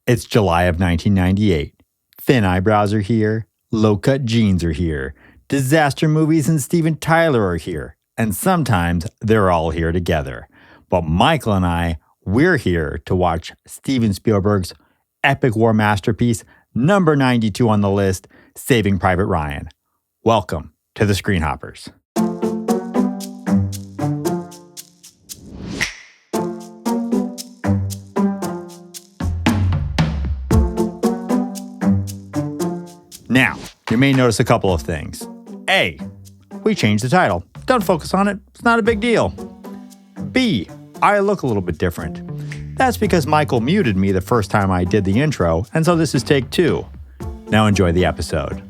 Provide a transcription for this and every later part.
It's July of 1998. Thin eyebrows are here. Low-cut jeans are here. Disaster movies and Steven Tyler are here. And sometimes they're all here together. But Michael and I, we're here to watch Steven Spielberg's epic war masterpiece, number 92 on the list, Saving Private Ryan. Welcome to the Screen Hoppers. Now, you may notice a couple of things. A, we changed the title. Don't focus on it. It's not a big deal. B, I look a little bit different. That's because Michael muted me the first time I did the intro, and so this is take 2. Now enjoy the episode.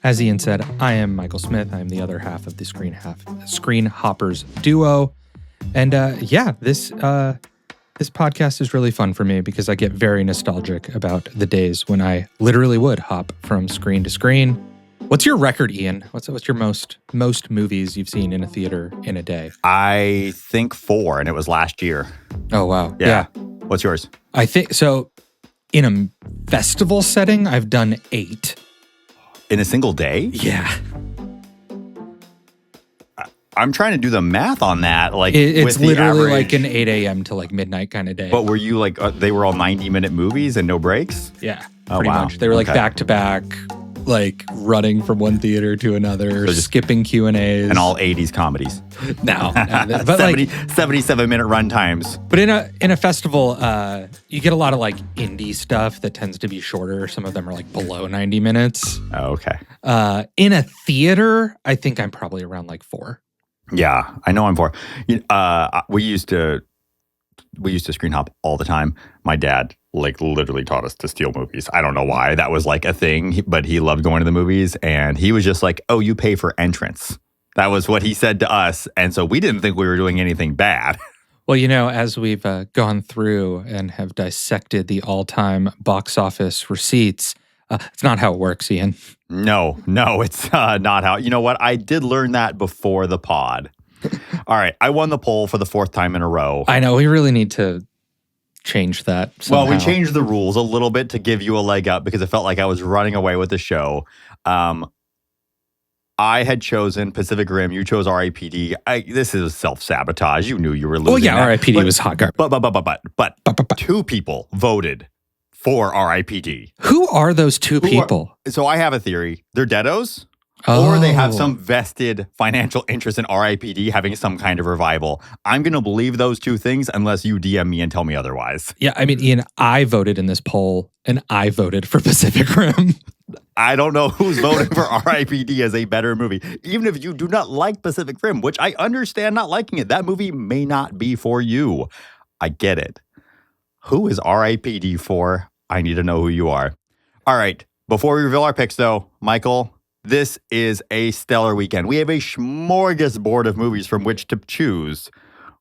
As Ian said, I am Michael Smith. I am the other half of the Screen Hoppers duo. And this podcast is really fun for me because I get very nostalgic about the days when I literally would hop from screen to screen. What's your record, Ian? What's your most movies you've seen in a theater in a day? I think 4, and it was last year. Oh, wow. Yeah. What's yours? I think, so in a festival setting, I've done 8. In a single day? Yeah. I'm trying to do the math on that. Like it's with literally average, like an 8 a.m. to like midnight kind of day. But were you like, they were all 90-minute movies and no breaks? Yeah, oh, pretty wow. much. They were like Okay. back to back, like running from one theater to another, So just- skipping Q&As. And all 80s comedies. No, but 77-minute run times. But in a festival, you get a lot of like indie stuff that tends to be shorter. Some of them are like below 90 minutes. Oh, okay. In a theater, I think I'm probably around like 4. Yeah, I know I'm 4. We used to screen hop all the time. My dad like literally taught us to steal movies. I don't know why that was like a thing, but he loved going to the movies, and he was just like, "Oh, you pay for entrance." That was what he said to us, and so we didn't think we were doing anything bad. Well, as we've gone through and have dissected the all-time box office receipts, it's not how it works, Ian. No, it's not how. You know what? I did learn that before the pod. All right, I won the poll for the 4th time in a row. I know, we really need to change that somehow. Well, we changed the rules a little bit to give you a leg up because it felt like I was running away with the show. I had chosen Pacific Rim. You chose R.I.P.D. This is self-sabotage. You knew you were losing. Oh, yeah, that. R.I.P.D. was hot garbage. But 2 people voted for R.I.P.D. Who are those 2 people? So I have a theory. They're deados. Or they have some vested financial interest in R.I.P.D. having some kind of revival. I'm going to believe those 2 things unless you DM me and tell me otherwise. Yeah, I mean, Ian, I voted in this poll, and I voted for Pacific Rim. I don't know who's voting for R.I.P.D. as a better movie. Even if you do not like Pacific Rim, which I understand not liking it, that movie may not be for you. I get it. Who is R.I.P.D. for? I need to know who you are. All right. Before we reveal our picks, though, Michael, this is a stellar weekend. We have a smorgasbord of movies from which to choose.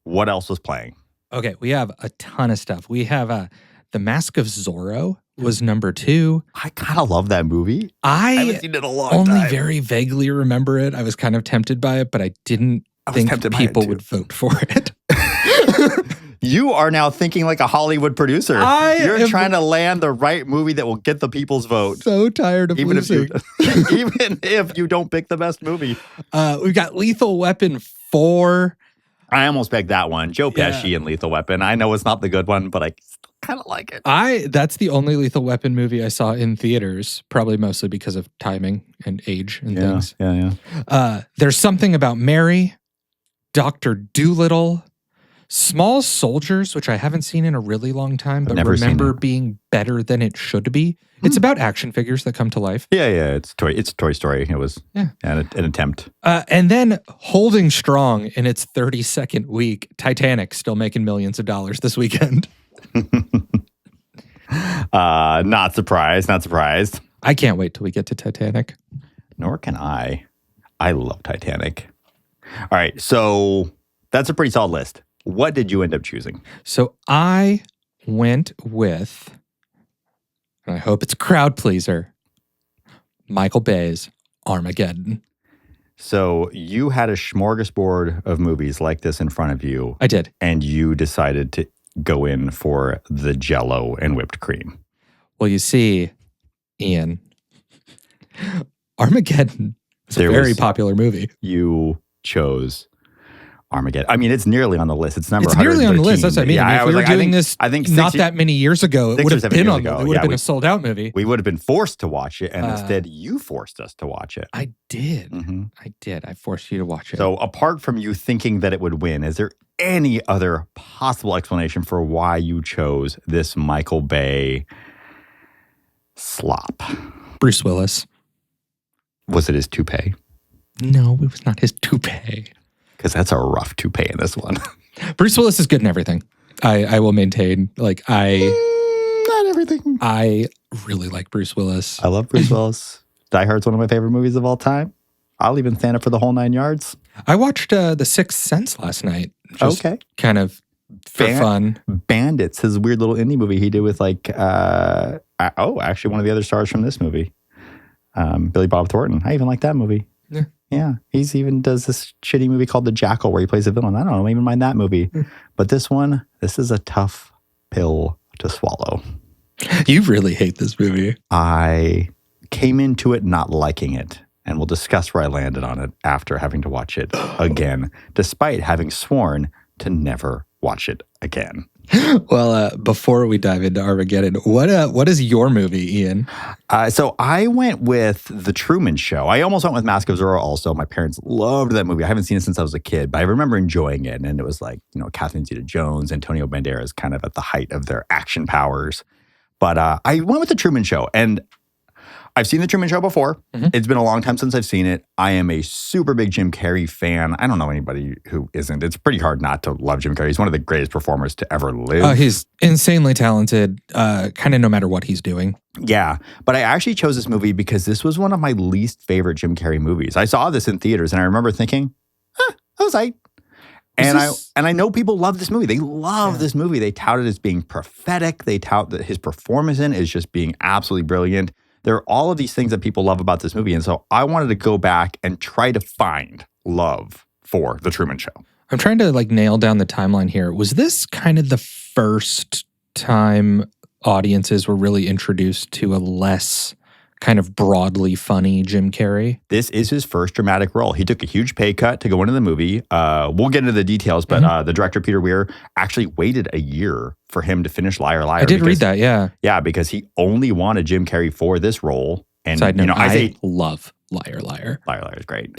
What else was playing? Okay, we have a ton of stuff. We have The Mask of Zorro was number 2. I kind of love that movie. I haven't seen it in a long only time. very vaguely remember it. I was kind of tempted by it, but I didn't think people would vote for it. You are now thinking like a Hollywood producer. You're trying to land the right movie that will get the people's vote. So tired of losing. Even if you don't pick the best movie. We've got Lethal Weapon 4. I almost pegged that one. Joe Pesci and Lethal Weapon. I know it's not the good one, but I still kind of like it. That's the only Lethal Weapon movie I saw in theaters, probably mostly because of timing and age and things. Yeah. There's Something About Mary, Dr. Dolittle, Small Soldiers, which I haven't seen in a really long time, but remember being better than it should be. It's about action figures that come to life. Yeah. It's Toy Story. It was an attempt. And then holding strong in its 32nd week, Titanic still making millions of dollars this weekend. Not surprised. I can't wait till we get to Titanic. Nor can I. I love Titanic. All right, so that's a pretty solid list. What did you end up choosing? So I went with, and I hope it's a crowd pleaser, Michael Bay's Armageddon. So you had a smorgasbord of movies like this in front of you. I did. And you decided to go in for the Jell-O and whipped cream? Well, you see, Ian, Armageddon is a very popular movie. You chose Armageddon. I mean, it's nearly on the list. It's number. It's nearly on the list. That's what I mean. Yeah, if we were doing this, I think not that many years ago, it would have been on. It would have been a sold out movie. We would have been forced to watch it, and instead, you forced us to watch it. I did. I did. I forced you to watch it. So, apart from you thinking that it would win, is there any other possible explanation for why you chose this Michael Bay slop? Bruce Willis. Was it his toupee? No, it was not his toupee. Because that's a rough toupee in this one. Bruce Willis is good in everything. I will maintain. Not everything. I really like Bruce Willis. I love Bruce Willis. Die Hard's one of my favorite movies of all time. I'll even stand up for the whole 9 yards. I watched The Sixth Sense last night. Just kind of for fun. Bandits, his weird little indie movie he did with actually one of the other stars from this movie. Billy Bob Thornton. I even like that movie. Yeah. He's even does this shitty movie called The Jackal where he plays a villain. I don't even mind that movie. But this is a tough pill to swallow. You really hate this movie. I came into it not liking it. And we'll discuss where I landed on it after having to watch it again, despite having sworn to never watch it again. Well, before we dive into Armageddon, what is your movie, Ian? So I went with The Truman Show. I almost went with Mask of Zorro also. My parents loved that movie. I haven't seen it since I was a kid, but I remember enjoying it. And it was like, Catherine Zeta-Jones, Antonio Banderas kind of at the height of their action powers. But I went with The Truman Show. And I've seen The Truman Show before. It's been a long time since I've seen it. I am a super big Jim Carrey fan. I don't know anybody who isn't. It's pretty hard not to love Jim Carrey. He's one of the greatest performers to ever live. He's insanely talented, kind of no matter what he's doing. Yeah, but I actually chose this movie because this was one of my least favorite Jim Carrey movies. I saw this in theaters and I remember thinking, that was right. And I know people love this movie. They love this movie. They tout it as being prophetic. They tout that his performance in is just being absolutely brilliant. There are all of these things that people love about this movie. And so I wanted to go back and try to find love for The Truman Show. I'm trying to nail down the timeline here. Was this kind of the first time audiences were really introduced to a less kind of broadly funny Jim Carrey? This is his first dramatic role. He took a huge pay cut to go into the movie. We'll get into the details, but the director, Peter Weir, actually waited a year for him to finish Liar Liar. I did read that, yeah. Yeah, because he only wanted Jim Carrey for this role. And Side note, I love Liar Liar. Liar Liar is great.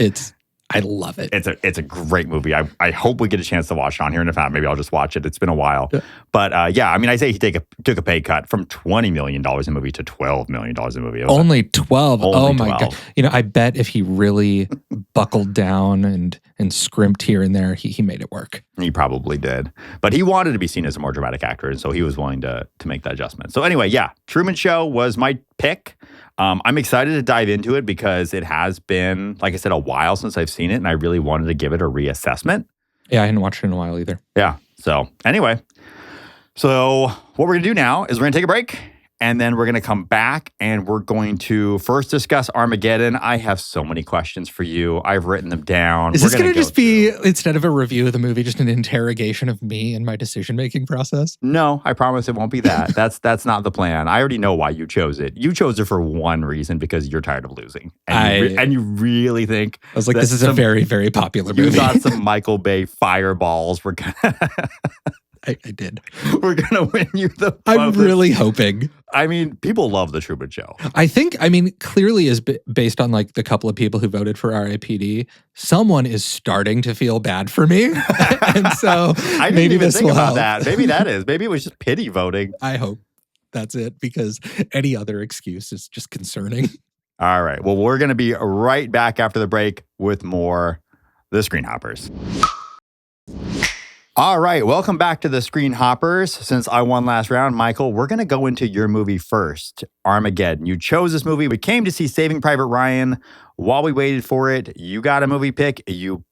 I love it. It's a great movie. I hope we get a chance to watch it on here. And if not, maybe I'll just watch it. It's been a while. Yeah. But I say he took a pay cut from $20 million a movie to $12 million a movie. Only 12. Oh my God. I bet if he really buckled down and scrimped here and there, he made it work. He probably did. But he wanted to be seen as a more dramatic actor. And so he was willing to make that adjustment. So anyway, Truman Show was my pick. I'm excited to dive into it because it has been, like I said, a while since I've seen it, and I really wanted to give it a reassessment. Yeah, I hadn't watched it in a while either. Yeah. So anyway, what we're going to do now is we're going to take a break, and then we're going to come back, and we're going to first discuss Armageddon. I have so many questions for you. I've written them down. Is this going to just be, instead of a review of the movie, just an interrogation of me and my decision-making process? No, I promise it won't be that. That's not the plan. I already know why you chose it. You chose it for one reason, because you're tired of losing. And you really think... I was like, this is a very, very popular movie. You thought some Michael Bay fireballs were going to... I did. We're going to win you the... I'm really hoping. I mean, people love The Truman Show. I think, clearly is based on the couple of people who voted for RIPD, someone is starting to feel bad for me. And so I didn't maybe even this think will about help. that. Maybe that is. Maybe it was just pity voting. I hope that's it, because any other excuse is just concerning. All right. Well, we're going to be right back after the break with more The Screen Hoppers. All right, welcome back to the Screen Hoppers. Since I won last round, Michael, we're going to go into your movie first, Armageddon. You chose this movie. We came to see Saving Private Ryan. While we waited for it, you got a movie pick. You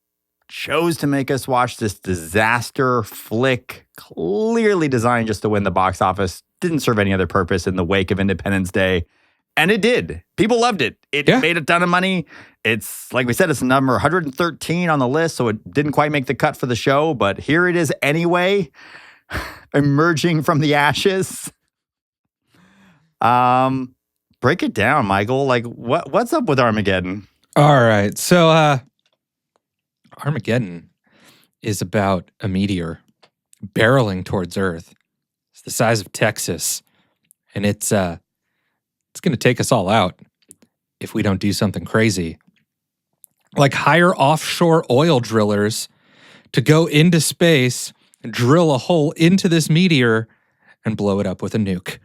chose to make us watch this disaster flick, clearly designed just to win the box office. Didn't serve any other purpose in the wake of Independence Day. And it did. People loved it. It made a ton of money. It's, like we said, it's number 113 on the list, so it didn't quite make the cut for the show, but here it is anyway. emerging from the ashes. Break it down, Michael. Like, what's up with Armageddon? All right. So Armageddon is about a meteor barreling towards Earth. It's the size of Texas. And it's going to take us all out if we don't do something crazy. Like hire offshore oil drillers to go into space, drill a hole into this meteor, and blow it up with a nuke.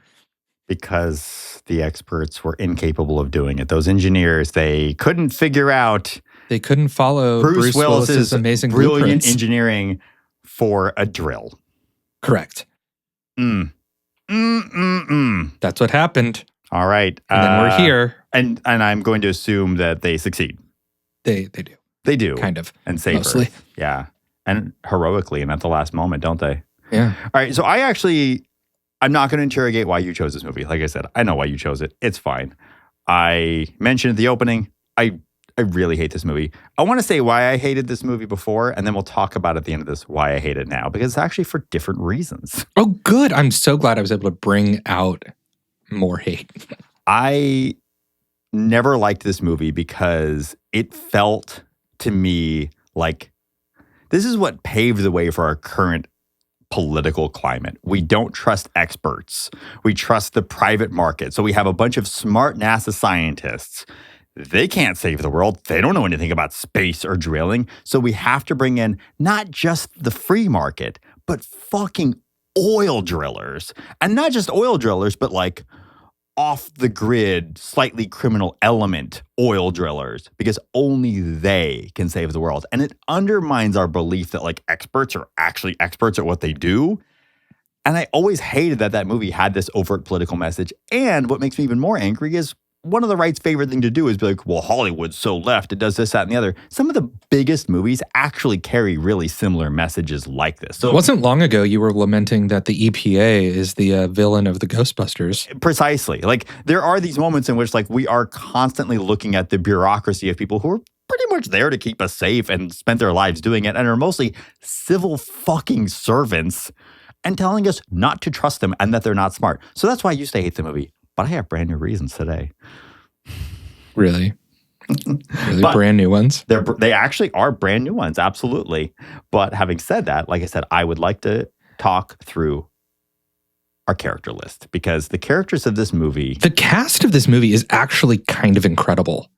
Because the experts were incapable of doing it. Those engineers, they couldn't figure out. They couldn't follow Bruce Willis's amazing brilliant blueprints. Engineering for a drill. Correct. That's what happened. All right. And then we're here. And I'm going to assume that they succeed. They do. They do. Kind of. And save mostly. Earth. Yeah. And heroically and at the last moment, don't they? Yeah. All right. So I'm not going to interrogate why you chose this movie. Like I said, I know why you chose it. It's fine. I mentioned at the opening, I really hate this movie. I want to say why I hated this movie before, and then we'll talk about at the end of this why I hate it now, because it's actually for different reasons. Oh, good. I'm so glad I was able to bring out more hate. I never liked this movie because it felt to me like this is what paved the way for our current political climate. We don't trust experts. We trust the private market. So we have a bunch of smart NASA scientists. They can't save the world. They don't know anything about space or drilling. So we have to bring in not just the free market, but fucking oil drillers. And not just oil drillers, but like off the grid, slightly criminal element oil drillers, because only they can save the world. And it undermines our belief that like experts are actually experts at what they do. And I always hated that movie had this overt political message. And what makes me even more angry is one of the right's favorite thing to do is be like, well, Hollywood's so left, it does this, that, and the other. Some of the biggest movies actually carry really similar messages like this. So it wasn't long ago you were lamenting that the EPA is the villain of the Ghostbusters. Precisely. Like, there are these moments in which, like, we are constantly looking at the bureaucracy of people who are pretty much there to keep us safe and spent their lives doing it and are mostly civil fucking servants and telling us not to trust them and that they're not smart. So that's why I used to hate the movie. But I have brand new reasons today. Really? Really brand new ones? They actually are brand new ones, absolutely. But having said that, like I said, I would like to talk through our character list because the characters of this movie... The cast of this movie is actually kind of incredible.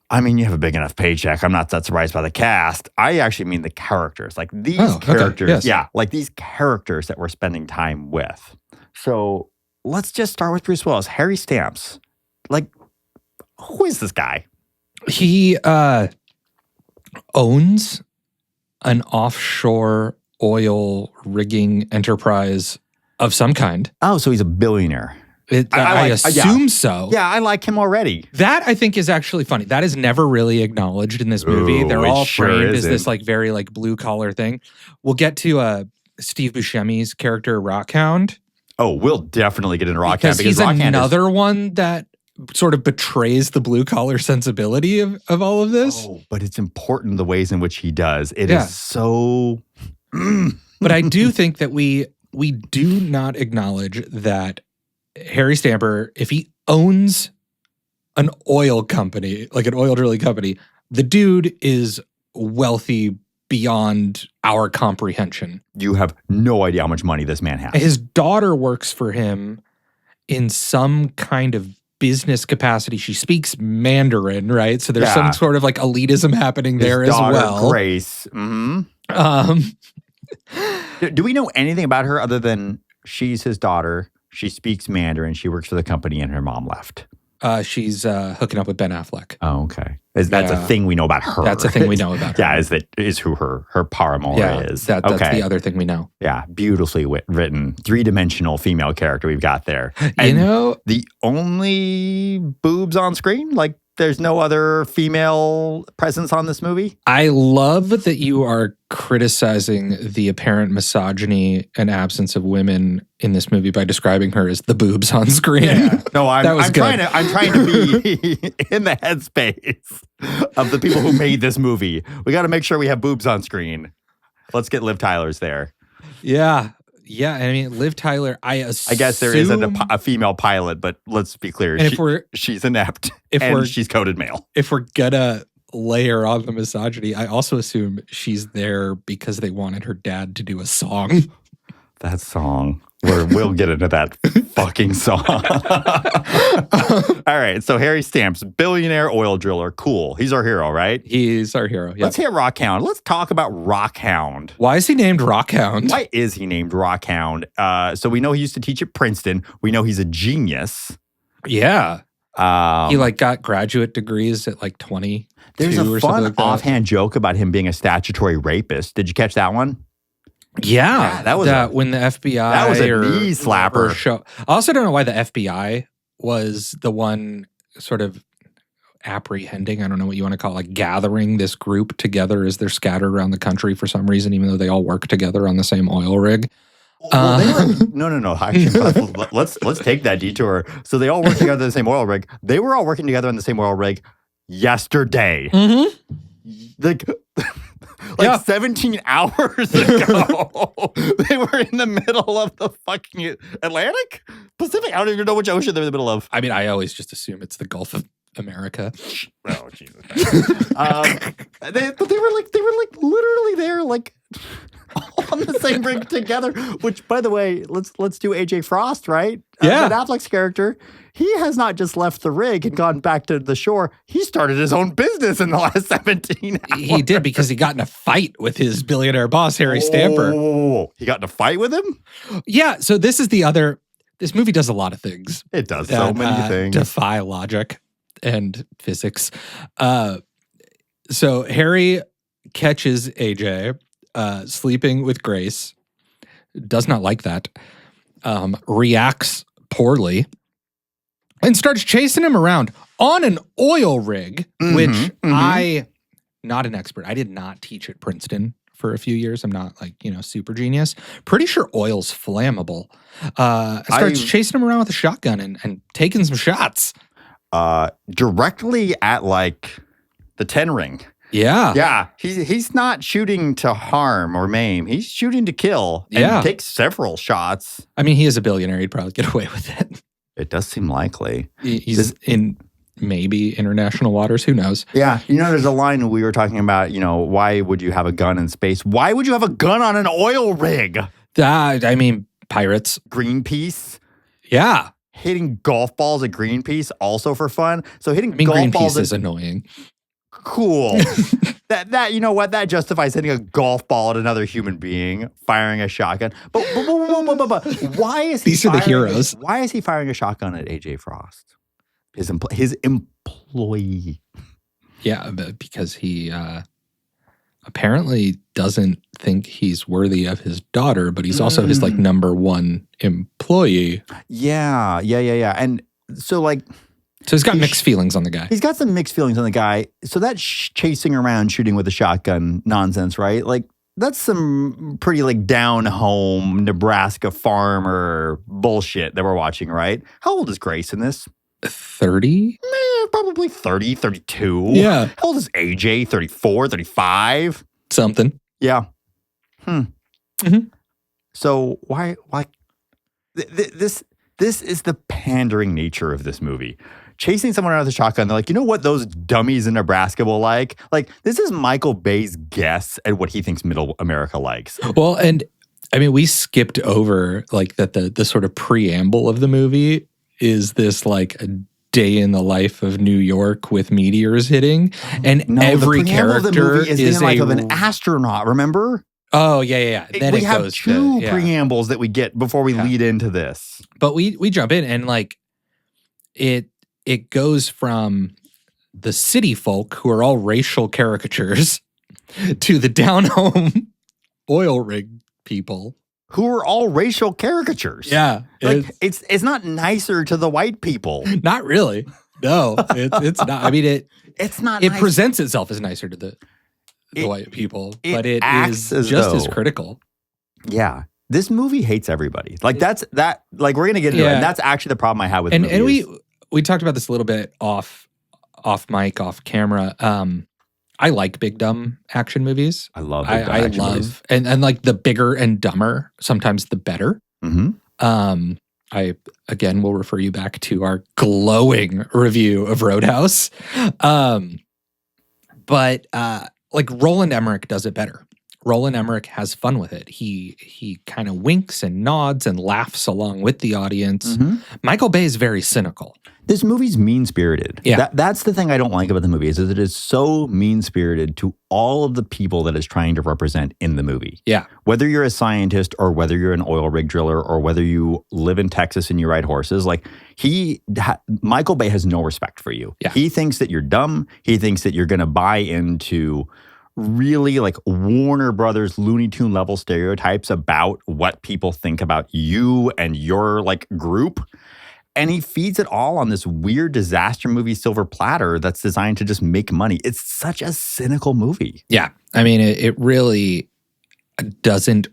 I mean, you have a big enough paycheck. I'm not that surprised by the cast. I actually mean the characters. Like these characters. Yes. Yeah, like these characters that we're spending time with. So... let's just start with Bruce Willis. Harry Stamps. Like, who is this guy? He owns an offshore oil rigging enterprise of some kind. Oh, so he's a billionaire. I assume so. Yeah, I like him already. That I think is actually funny. That is never really acknowledged in this movie. They're all framed as this like very like blue collar thing. We'll get to Steve Buscemi's character Rockhound. Oh, we'll definitely get into Rockhound because he's another one that sort of betrays the blue collar sensibility of all of this. Oh, but it's important the ways in which he does. It is so. But I do think that we do not acknowledge that Harry Stamper, if he owns an oil company, like an oil drilling company, the dude is wealthy beyond our comprehension. You have no idea how much money this man has. His daughter works for him in some kind of business capacity. She speaks Mandarin, right? So there's some sort of like elitism happening there as well. Grace. Mm-hmm. Do we know anything about her other than she's his daughter? She speaks Mandarin. She works for the company and her mom left. She's hooking up with Ben Affleck. Oh, okay. That's a thing we know about her. That's a thing we know about her. Yeah, is who her paramour is. That's the other thing we know. Yeah, beautifully written, three-dimensional female character we've got there. And the only boobs on screen? Like, there's no other female presence on this movie? I love that you are criticizing the apparent misogyny and absence of women in this movie by describing her as the boobs on screen. Yeah. No, I'm trying to be in the headspace of the people who made this movie. We got to make sure we have boobs on screen. Let's get Liv Tyler's there. Yeah. Yeah, I mean, Liv Tyler, I assume... I guess there isn't a female pilot, but let's be clear. And she's inept and she's coded male. If we're gonna layer on the misogyny, I also assume she's there because they wanted her dad to do a song. That song. We'll get into that fucking song. All right. So Harry Stamps, billionaire oil driller. Cool. He's our hero, right? He's our hero. Yep. Let's hit Rockhound. Let's talk about Rockhound. Why is he named Rockhound? Why is he named Rockhound? So we know he used to teach at Princeton. We know he's a genius. Yeah. He got graduate degrees at 20. There's a fun offhand joke about him being a statutory rapist. Did you catch that one? Yeah, that was when the FBI that was a knee slapper. I also don't know why the FBI was the one sort of apprehending. I don't know what you want to call it, gathering this group together as they're scattered around the country for some reason, even though they all work together on the same oil rig. Well, no. Actually, let's take that detour. So they all work together on the same oil rig. They were all working together on the same oil rig yesterday. Mm-hmm. 17 hours ago. They were in the middle of the fucking Atlantic? Pacific? I don't even know which ocean they're in the middle of. I mean, I always just assume it's the Gulf of America. Oh, Jesus. But they were literally there, on the same rig together, which, by the way, let's do AJ Frost, right? Yeah. Ben Affleck's character. He has not just left the rig and gone back to the shore. He started his own business in the last 17 hours. He did, because he got in a fight with his billionaire boss, Harry Stamper. Oh, he got in a fight with him? Yeah, so this movie does a lot of things. It does so many things. Defy logic and physics. So Harry catches AJ sleeping with Grace, does not like that, reacts poorly, and starts chasing him around on an oil rig, which I, not an expert. I did not teach at Princeton for a few years. I'm not super genius. Pretty sure oil's flammable. Starts chasing him around with a shotgun and taking some shots. Directly at the 10 ring. Yeah. Yeah. He's not shooting to harm or maim. He's shooting to kill and takes several shots. I mean, he is a billionaire. He'd probably get away with it. It does seem likely. He's in maybe international waters. Who knows? Yeah. There's a line we were talking about, why would you have a gun in space? Why would you have a gun on an oil rig? I mean, pirates. Greenpeace. Yeah. Hitting golf balls at Greenpeace also for fun. So hitting golf Greenpeace balls is annoying. Cool. that you know what? That justifies hitting a golf ball at another human being, firing a shotgun. But why is he These are the heroes. Why is he firing a shotgun at AJ Frost? His employee. Yeah, because he apparently doesn't think he's worthy of his daughter, but he's also his number one employee. Yeah. And so So he's got mixed feelings on the guy. He's got some mixed feelings on the guy. So that chasing around, shooting with a shotgun nonsense, right? That's some pretty down home Nebraska farmer bullshit that we're watching, right? How old is Grace in this? 30? Probably 30, 32. Yeah. How old is AJ? 34, 35? Something. Yeah. Mm-hmm. So why this is the pandering nature of this movie. Chasing someone around with a shotgun, they're like, you know what those dummies in Nebraska will like? This is Michael Bay's guess at what he thinks middle America likes. Well, and I mean, we skipped over that the sort of preamble of the movie is this a day in the life of New York with meteors hitting. And every character is the life of an astronaut, remember? Oh, yeah. Then we have two preambles that we get before we lead into this. But we jump in and it goes from the city folk who are all racial caricatures to the down home oil rig people who are all racial caricatures. Yeah. It's not nicer to the white people. Not really. No, it's not. I mean, it's not. It presents itself as nicer to the white people, but it is just as critical. Yeah. This movie hates everybody. We're going to get into it. And that's actually the problem I have with the movie. And we talked about this a little bit off mic, off camera. I like big dumb action movies. I love big dumb I action movies. love and like the bigger and dumber, sometimes the better. Mm-hmm. I again will refer you back to our glowing review of Roadhouse. But like Roland Emmerich does it better. Roland Emmerich has fun with it. He kind of winks and nods and laughs along with the audience. Mm-hmm. Michael Bay is very cynical. This movie's mean-spirited. Yeah. That's the thing I don't like about the movie is that it is so mean-spirited to all of the people that it's trying to represent in the movie. Yeah. Whether you're a scientist or whether you're an oil rig driller or whether you live in Texas and you ride horses, like Michael Bay has no respect for you. Yeah. He thinks that you're dumb. He thinks that you're going to buy into really like Warner Brothers Looney Tune level stereotypes about what people think about you and your like group. And he feeds it all on this weird disaster movie silver platter that's designed to just make money. It's such a cynical movie. Yeah. I mean, it really doesn't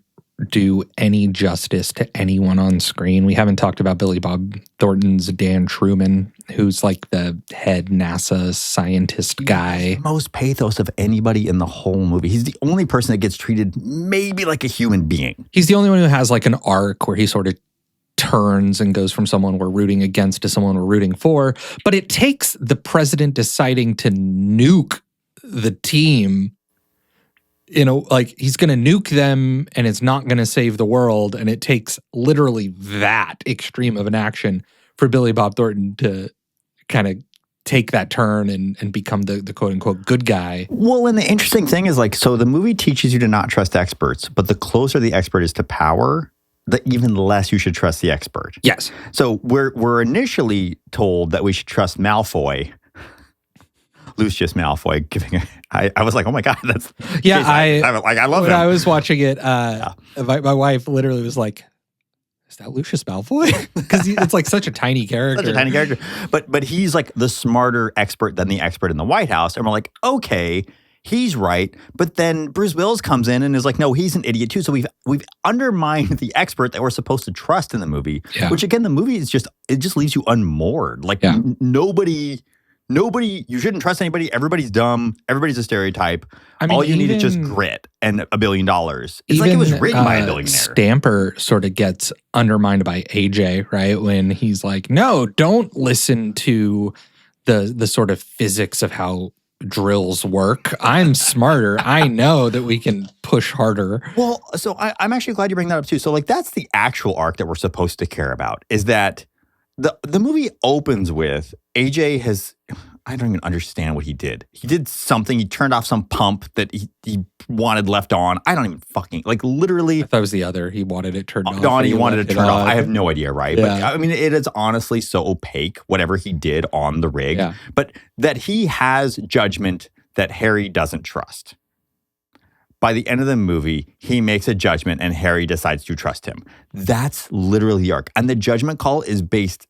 do any justice to anyone on screen. We haven't talked about Billy Bob Thornton's Dan Truman, who's like the head NASA scientist guy. Most pathos of anybody in the whole movie. He's the only person that gets treated maybe like a human being. He's the only one who has like an arc where he sort of turns and goes from someone we're rooting against to someone we're rooting for. But it takes the president deciding to nuke the team. You know, like he's going to nuke them and it's not going to save the world. And it takes literally that extreme of an action for Billy Bob Thornton to kind of take that turn and become the quote unquote good guy. Well, and the interesting thing is like, so the movie teaches you to not trust experts, but the closer the expert is to power, the even less you should trust the expert. Yes. So we're initially told that we should trust Malfoy. Lucius Malfoy giving I was like, oh my God, that's I love when him. I was watching it, my wife literally was like, is that Lucius Malfoy? Because it's like such a tiny character. Such a tiny character. But he's like the smarter expert than the expert in the White House. And we're like, okay, he's right. But then Bruce Willis comes in and is like, no, he's an idiot too. So we've undermined the expert that we're supposed to trust in the movie. Yeah. Which again, the movie is just leaves you unmoored. Like nobody, you shouldn't trust anybody. Everybody's dumb. Everybody's a stereotype. I mean, all you need is just grit and $1 billion. It's like it was written by a billionaire. Stamper sort of gets undermined by AJ, right? When he's like, no, don't listen to the sort of physics of how drills work. I'm smarter. I know that we can push harder. Well, so I'm actually glad you bring that up too. So like that's the actual arc that we're supposed to care about is that the movie opens with AJ I don't even understand what he did. He did something. He turned off some pump that he wanted left on. I don't even fucking, like literally. I thought it was the other. He wanted it turned off. He wanted it turned off. I have no idea, right? Yeah. But I mean, it is honestly so opaque, whatever he did on the rig. Yeah. But that he has judgment that Harry doesn't trust. By the end of the movie, he makes a judgment and Harry decides to trust him. That's literally the arc. And the judgment call is based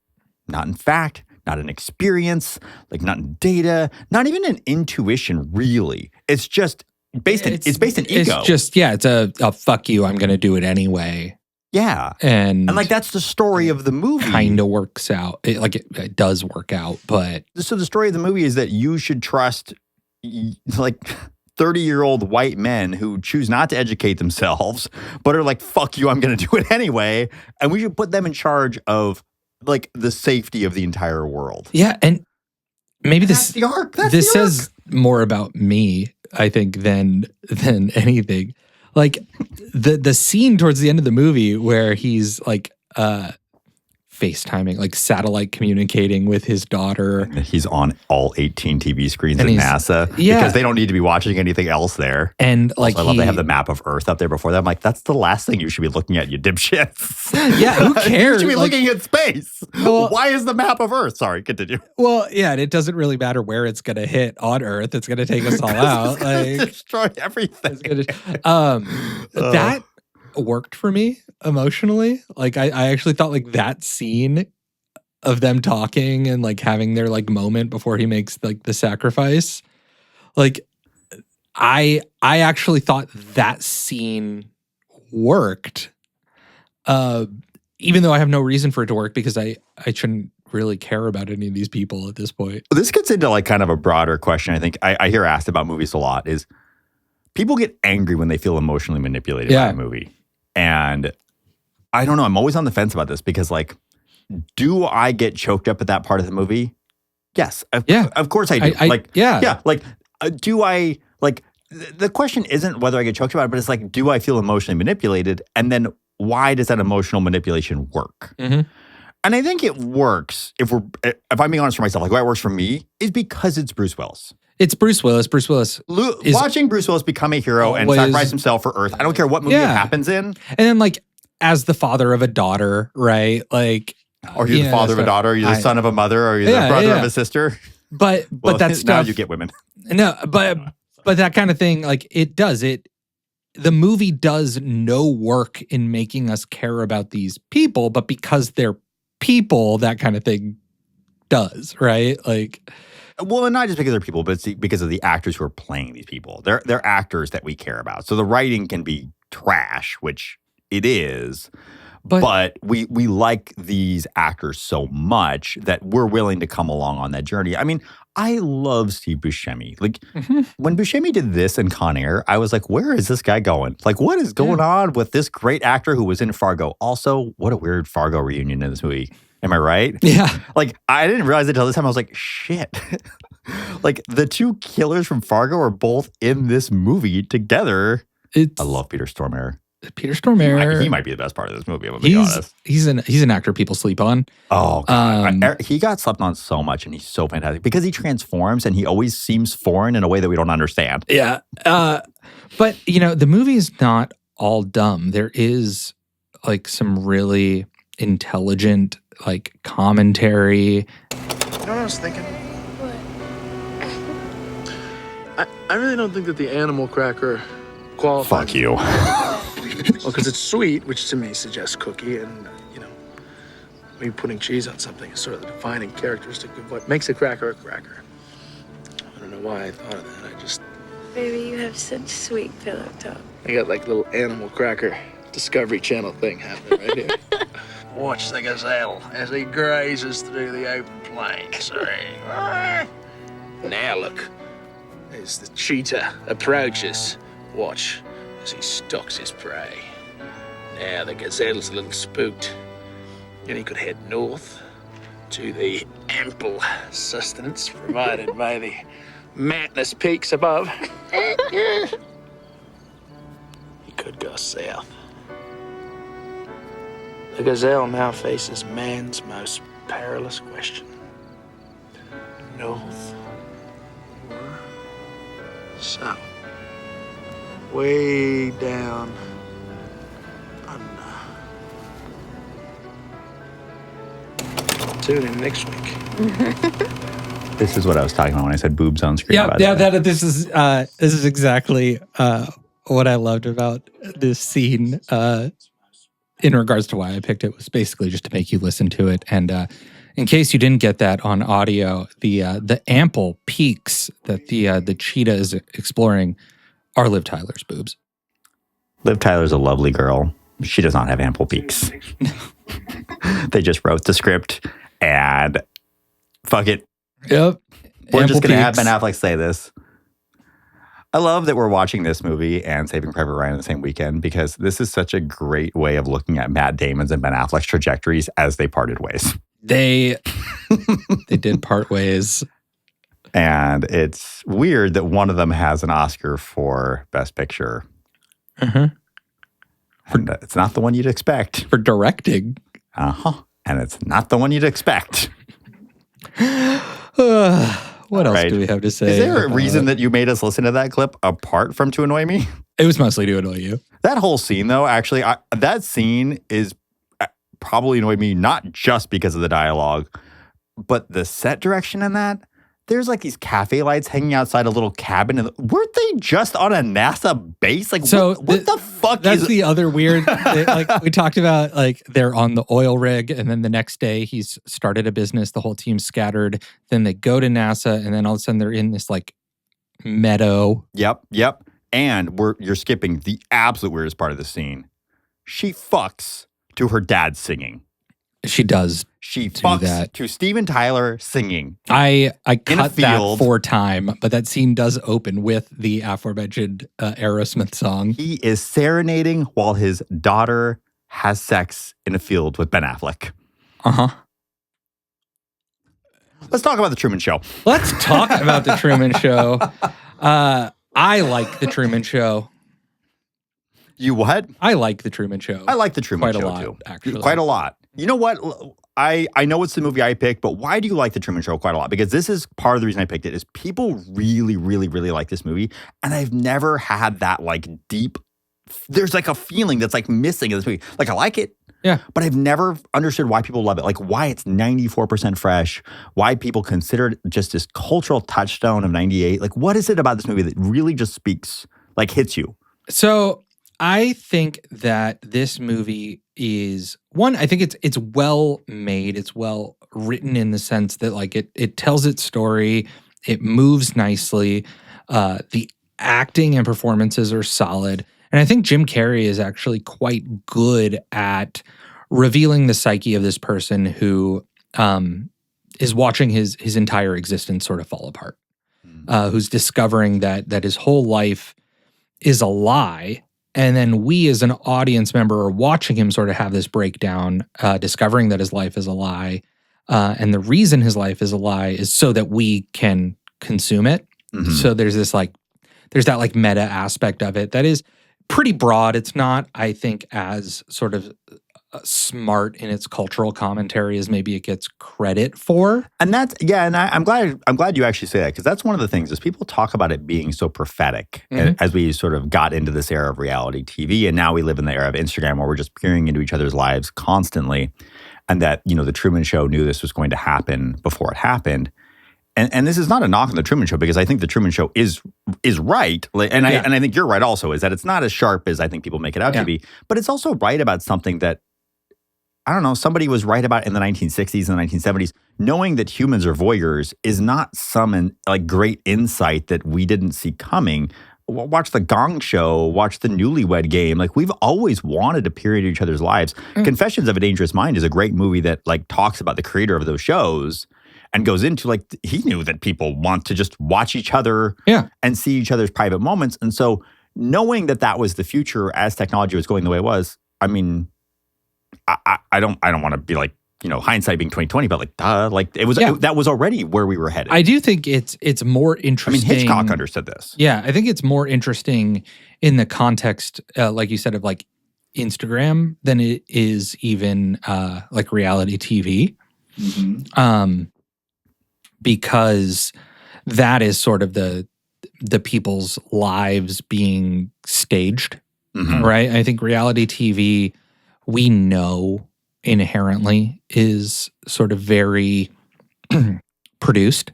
not in fact, not in experience, like not in data, not even in intuition, really. It's just based in ego. It's just, it's a fuck you, I'm going to do it anyway. Yeah. And like that's the story of the movie. Kind of works out. It does work out, but. So the story of the movie is that you should trust like 30-year-old white men who choose not to educate themselves, but are like, fuck you, I'm going to do it anyway. And we should put them in charge of like the safety of the entire world. Yeah, and maybe that's the arc. This says more about me, I think, than anything. Like the scene towards the end of the movie where he's like FaceTiming, like satellite communicating with his daughter. He's on all 18 TV screens at NASA because they don't need to be watching anything else there. And like, I love they have the map of Earth up there before that. I'm like, that's the last thing you should be looking at, you dipshits. Yeah, who cares? You should be looking at space. Well, why is the map of Earth? Sorry, continue. Well, yeah, and it doesn't really matter where it's going to hit on Earth. It's going to take us all out. Like, destroy everything. That worked for me emotionally. Like I actually thought like that scene of them talking and like having their like moment before he makes like the sacrifice. Like I actually thought that scene worked. even though I have no reason for it to work because I shouldn't really care about any of these people at this point. This gets into like kind of a broader question. I think I hear asked about movies a lot is people get angry when they feel emotionally manipulated by a movie. And I don't know. I'm always on the fence about this because like, do I get choked up at that part of the movie? Yes. Of course I do. Do I like the question isn't whether I get choked about it, but it's like, do I feel emotionally manipulated? And then why does that emotional manipulation work? Mm-hmm. And I think it works if I'm being honest for myself, like why it works for me is because it's Bruce Willis. It's Bruce Willis. Bruce Willis. Watching Bruce Willis become a hero and sacrifice himself for Earth. I don't care what movie it happens in. And then like as the father of a daughter, right? Like, or you're the father of a daughter, you're the son of a mother, or you're the brother of a sister. But that's now you get women. No, but that kind of thing, like the movie does no work in making us care about these people, but because they're people, that kind of thing does, right? Like, well, and not just because they're people, but it's because of the actors who are playing these people. They're actors that we care about. So the writing can be trash, which it is. But we like these actors so much that we're willing to come along on that journey. I mean, I love Steve Buscemi. Like, when Buscemi did this in Con Air, I was like, where is this guy going? Like, what is going on with this great actor who was in Fargo? Also, what a weird Fargo reunion in this movie. Am I right? Yeah. Like, I didn't realize it until this time. I was like, shit. Like, the two killers from Fargo are both in this movie together. I love Peter Stormare. Peter Stormare. He might be the best part of this movie, I'm going to be honest. He's an actor people sleep on. Oh, God. He got slept on so much, and he's so fantastic because he transforms, and he always seems foreign in a way that we don't understand. Yeah. But, the movie is not all dumb. There is, like, some really intelligent, like, commentary. You know what I was thinking? What? I really don't think that the animal cracker qualifies. Fuck you. Well, because it's sweet, which to me suggests cookie, and, maybe putting cheese on something is sort of the defining characteristic of what makes a cracker a cracker. I don't know why I thought of that. Baby, you have such sweet pillow talk. I got like a little animal cracker Discovery Channel thing happening right here. Watch the gazelle as he grazes through the open plains. Now look, as the cheetah approaches, watch as he stalks his prey. Now the gazelle's a little spooked, and he could head north to the ample sustenance provided by the mountainous peaks above. He could go south. The gazelle now faces man's most perilous question. North or south? Way down under. Tune in next week. This is what I was talking about when I said boobs on screen. This is exactly what I loved about this scene. In regards to why I picked it was basically just to make you listen to it. And in case you didn't get that on audio, the ample peaks that the cheetah is exploring are Liv Tyler's boobs. Liv Tyler's a lovely girl. She does not have ample peaks. They just wrote the script and fuck it. Yep. We're Ample just going to have peaks. Ben Affleck say this. I love that we're watching this movie and Saving Private Ryan in the same weekend because this is such a great way of looking at Matt Damon's and Ben Affleck's trajectories as they parted ways. They did part ways. And it's weird that one of them has an Oscar for Best Picture. Uh-huh. And it's not the one you'd expect. For directing. Uh-huh. And it's not the one you'd expect. What else do we have to say? Is there a reason that you made us listen to that clip apart from to annoy me? It was mostly to annoy you. That whole scene, though, actually, that scene is probably annoyed me not just because of the dialogue, but the set direction in that. There's like these cafe lights hanging outside a little cabin. And weren't they just on a NASA base? Like, so what the fuck that's is... the other weird... like we talked about, like they're on the oil rig and then the next day he's started a business. The whole team's scattered. Then they go to NASA and then all of a sudden they're in this like meadow. Yep. And you're skipping the absolute weirdest part of the scene. She fucks to her dad singing. She does. She do fucks that. to Steven Tyler singing. I cut that field. for time, but that scene does open with the aforementioned Aerosmith song. He is serenading while his daughter has sex in a field with Ben Affleck. Uh-huh. Let's talk about The Truman Show. Let's talk about The Truman Show. I like The Truman Show. You what? I like The Truman Show. I like The Truman Quite Show a lot, too. actually. Quite a lot. You know what? I know it's the movie I picked, but why do you like The Truman Show quite a lot? Because this is part of the reason I picked it, is people really, really, really like this movie. And I've never had that like deep, there's like a feeling that's like missing in this movie. Like I like it. Yeah. But I've never understood why people love it. Like why it's 94% fresh, why people consider it just this cultural touchstone of 98. Like what is it about this movie that really just speaks, like hits you? So I think that this movie is one. I think it's well made. It's well written in the sense that like it tells its story. It moves nicely. The acting and performances are solid, and I think Jim Carrey is actually quite good at revealing the psyche of this person who is watching his entire existence sort of fall apart. Who's discovering that his whole life is a lie. And then we as an audience member are watching him sort of have this breakdown, discovering that his life is a lie. And the reason his life is a lie is so that we can consume it. Mm-hmm. So there's that like meta aspect of it that is pretty broad. It's not, I think, as sort of smart in its cultural commentary as maybe it gets credit for. And that's, yeah, and I'm glad you actually say that, because that's one of the things is people talk about it being so prophetic as we sort of got into this era of reality TV, and now we live in the era of Instagram where we're just peering into each other's lives constantly, and that, you know, the Truman Show knew this was going to happen before it happened. And this is not a knock on the Truman Show, because I think the Truman Show is right, and I think you're right also, is that it's not as sharp as I think people make it out to be, but it's also right about something that, I don't know, somebody was right about in the 1960s and the 1970s. Knowing that humans are voyeurs is not some like great insight that we didn't see coming. Watch The Gong Show, watch The Newlywed Game. Like, we've always wanted to peer into each other's lives. Confessions of a Dangerous Mind is a great movie that like talks about the creator of those shows and goes into like, he knew that people want to just watch each other and see each other's private moments. And so knowing that that was the future as technology was going the way it was, I mean, I don't want to be like, you know, hindsight being 2020, but like, duh, like it was that was already where we were headed. I do think it's more interesting. I mean, Hitchcock understood this. Yeah, I think it's more interesting in the context, like you said, of like Instagram than it is even like reality TV, because that is sort of the people's lives being staged, right? I think reality TV, we know inherently is sort of very produced.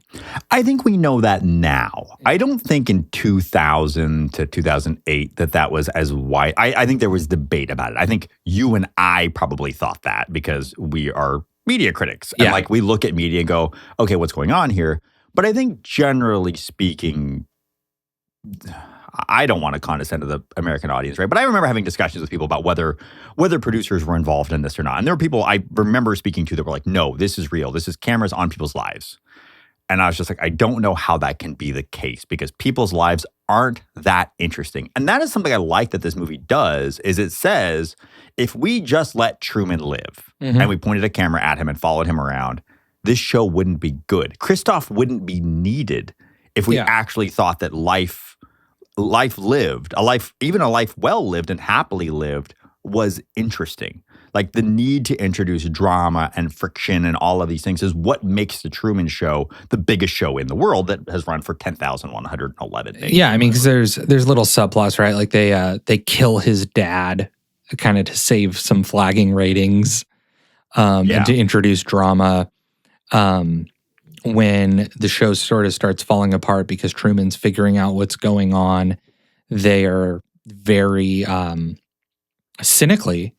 I think we know that now. I don't think in 2000 to 2008 that was as wide. I think there was debate about it. I think you and I probably thought that because we are media critics. And like we look at media and go, okay, what's going on here? But I think generally speaking, I don't want to condescend to the American audience, right? But I remember having discussions with people about whether producers were involved in this or not. And there were people I remember speaking to that were like, no, this is real. This is cameras on people's lives. And I was just like, I don't know how that can be the case, because people's lives aren't that interesting. And that is something I like that this movie does, is it says, if we just let Truman live and we pointed a camera at him and followed him around, this show wouldn't be good. Christoph wouldn't be needed if we actually thought that life lived, even a life well lived and happily lived, was interesting. Like the need to introduce drama and friction and all of these things is what makes the Truman Show the biggest show in the world that has run for 10,111 days. Yeah, I mean, because there's little subplots, right? Like they kill his dad kind of to save some flagging ratings, and to introduce drama. When the show sort of starts falling apart because Truman's figuring out what's going on, they are very cynically,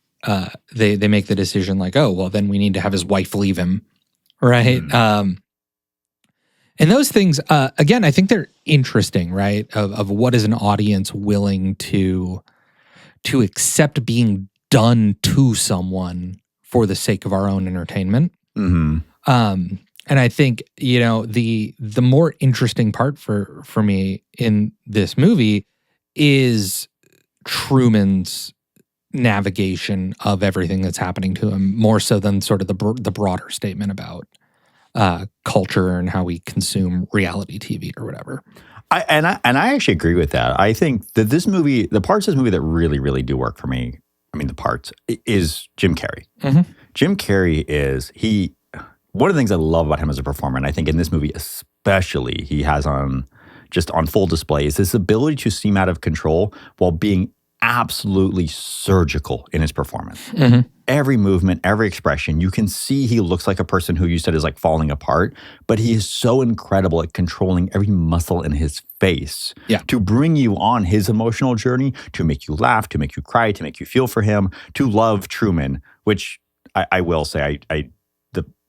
they make the decision like, oh, well, then we need to have his wife leave him, right? And those things, again, I think they're interesting, right? Of what is an audience willing to accept being done to someone for the sake of our own entertainment. Mm-hmm. And I think, you know, the more interesting part for me in this movie is Truman's navigation of everything that's happening to him, more so than sort of the broader statement about culture and how we consume reality TV or whatever. I actually agree with that. I think that this movie, the parts of this movie that really, really do work for me, I mean, the parts, is Jim Carrey. Mm-hmm. Jim Carrey one of the things I love about him as a performer, and I think in this movie especially, he has on full display, is this ability to seem out of control while being absolutely surgical in his performance. Mm-hmm. Every movement, every expression, you can see he looks like a person who you said is like falling apart, but he is so incredible at controlling every muscle in his face to bring you on his emotional journey, to make you laugh, to make you cry, to make you feel for him, to love Truman, which I will say,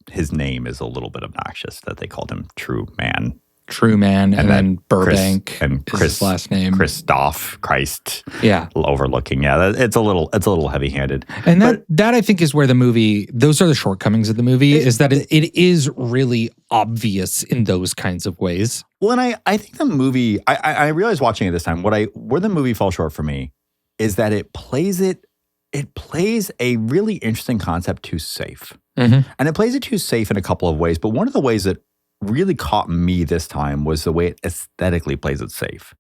his name is a little bit obnoxious that they called him TRUMAN. TRUMAN, and then Burbank Chris, is his last name. Christ. Yeah. Overlooking. Yeah, it's a little heavy-handed. And that I think is where the movie, those are the shortcomings of the movie, is that it is really obvious in those kinds of ways. Well, and I think the movie, I realized watching it this time, where the movie fell short for me is that it plays a really interesting concept too safe. Mm-hmm. And it plays it too safe in a couple of ways, but one of the ways that really caught me this time was the way it aesthetically plays it safe.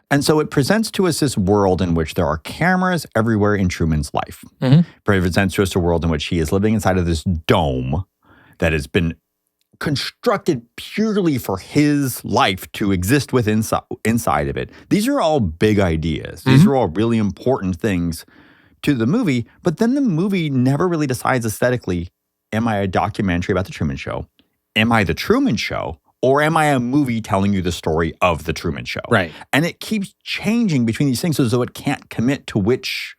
And so it presents to us this world in which there are cameras everywhere in Truman's life. Mm-hmm. It presents to us a world in which he is living inside of this dome that has been constructed purely for his life to exist inside of it. These are all big ideas. These are all really important things to the movie, but then the movie never really decides aesthetically, am I a documentary about the Truman Show? Am I the Truman Show? Or am I a movie telling you the story of the Truman Show? Right. And it keeps changing between these things as though it can't commit to which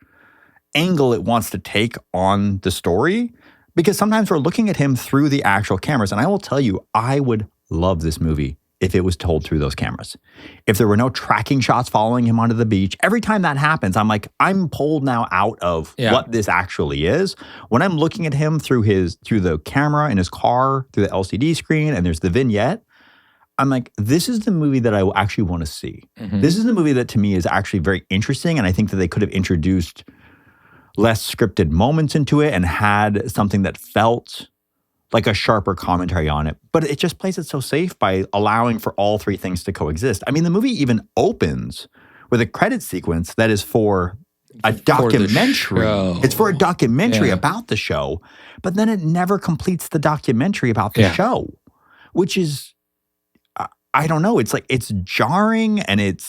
angle it wants to take on the story. Because sometimes we're looking at him through the actual cameras. And I will tell you, I would love this movie if it was told through those cameras. If there were no tracking shots following him onto the beach, every time that happens, I'm like, I'm pulled now out of what this actually is. When I'm looking at him through the camera in his car, through the LCD screen, and there's the vignette, I'm like, this is the movie that I actually want to see. Mm-hmm. This is the movie that to me is actually very interesting, and I think that they could have introduced less scripted moments into it and had something that felt like a sharper commentary on it. But it just plays it so safe by allowing for all three things to coexist. I mean, the movie even opens with a credit sequence that is for a documentary. It's for a documentary about the show, but then it never completes the documentary about the show, which is, I don't know. It's like, it's jarring, and it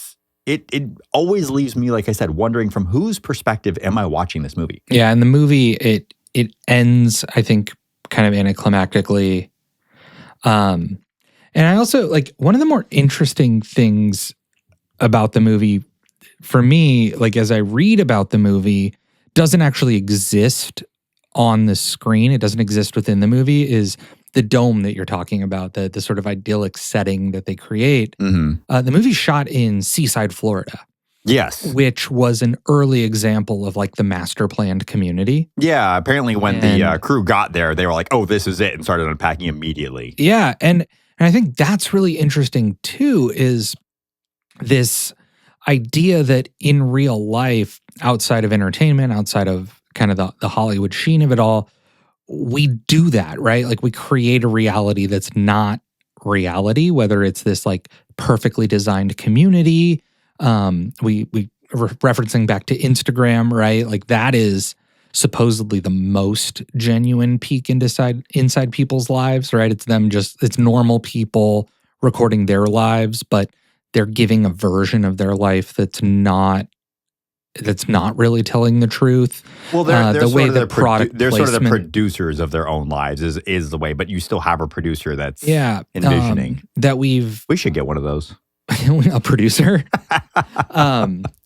always leaves me, like I said, wondering from whose perspective am I watching this movie? Yeah, and the movie, it ends, I think, kind of anticlimactically. And I also, like, one of the more interesting things about the movie, for me, like, as I read about the movie, doesn't actually exist on the screen. It doesn't exist within the movie, is the dome that you're talking about, the sort of idyllic setting that they create. Mm-hmm. The movie's shot in Seaside, Florida. Yes. Which was an early example of like the master planned community. Yeah. Apparently when the crew got there, they were like, oh, this is it, and started unpacking immediately. Yeah. And I think that's really interesting too, is this idea that in real life, outside of entertainment, outside of kind of the Hollywood sheen of it all, we do that, right? Like we create a reality that's not reality, whether it's this like perfectly designed community. We referencing back to Instagram, right? Like that is supposedly the most genuine peek inside people's lives, right? It's normal people recording their lives, but they're giving a version of their life that's not really telling the truth. Well, they're the way the product they're sort of the producers of their own lives is the way, but you still have a producer that's envisioning. We should get one of those. A producer.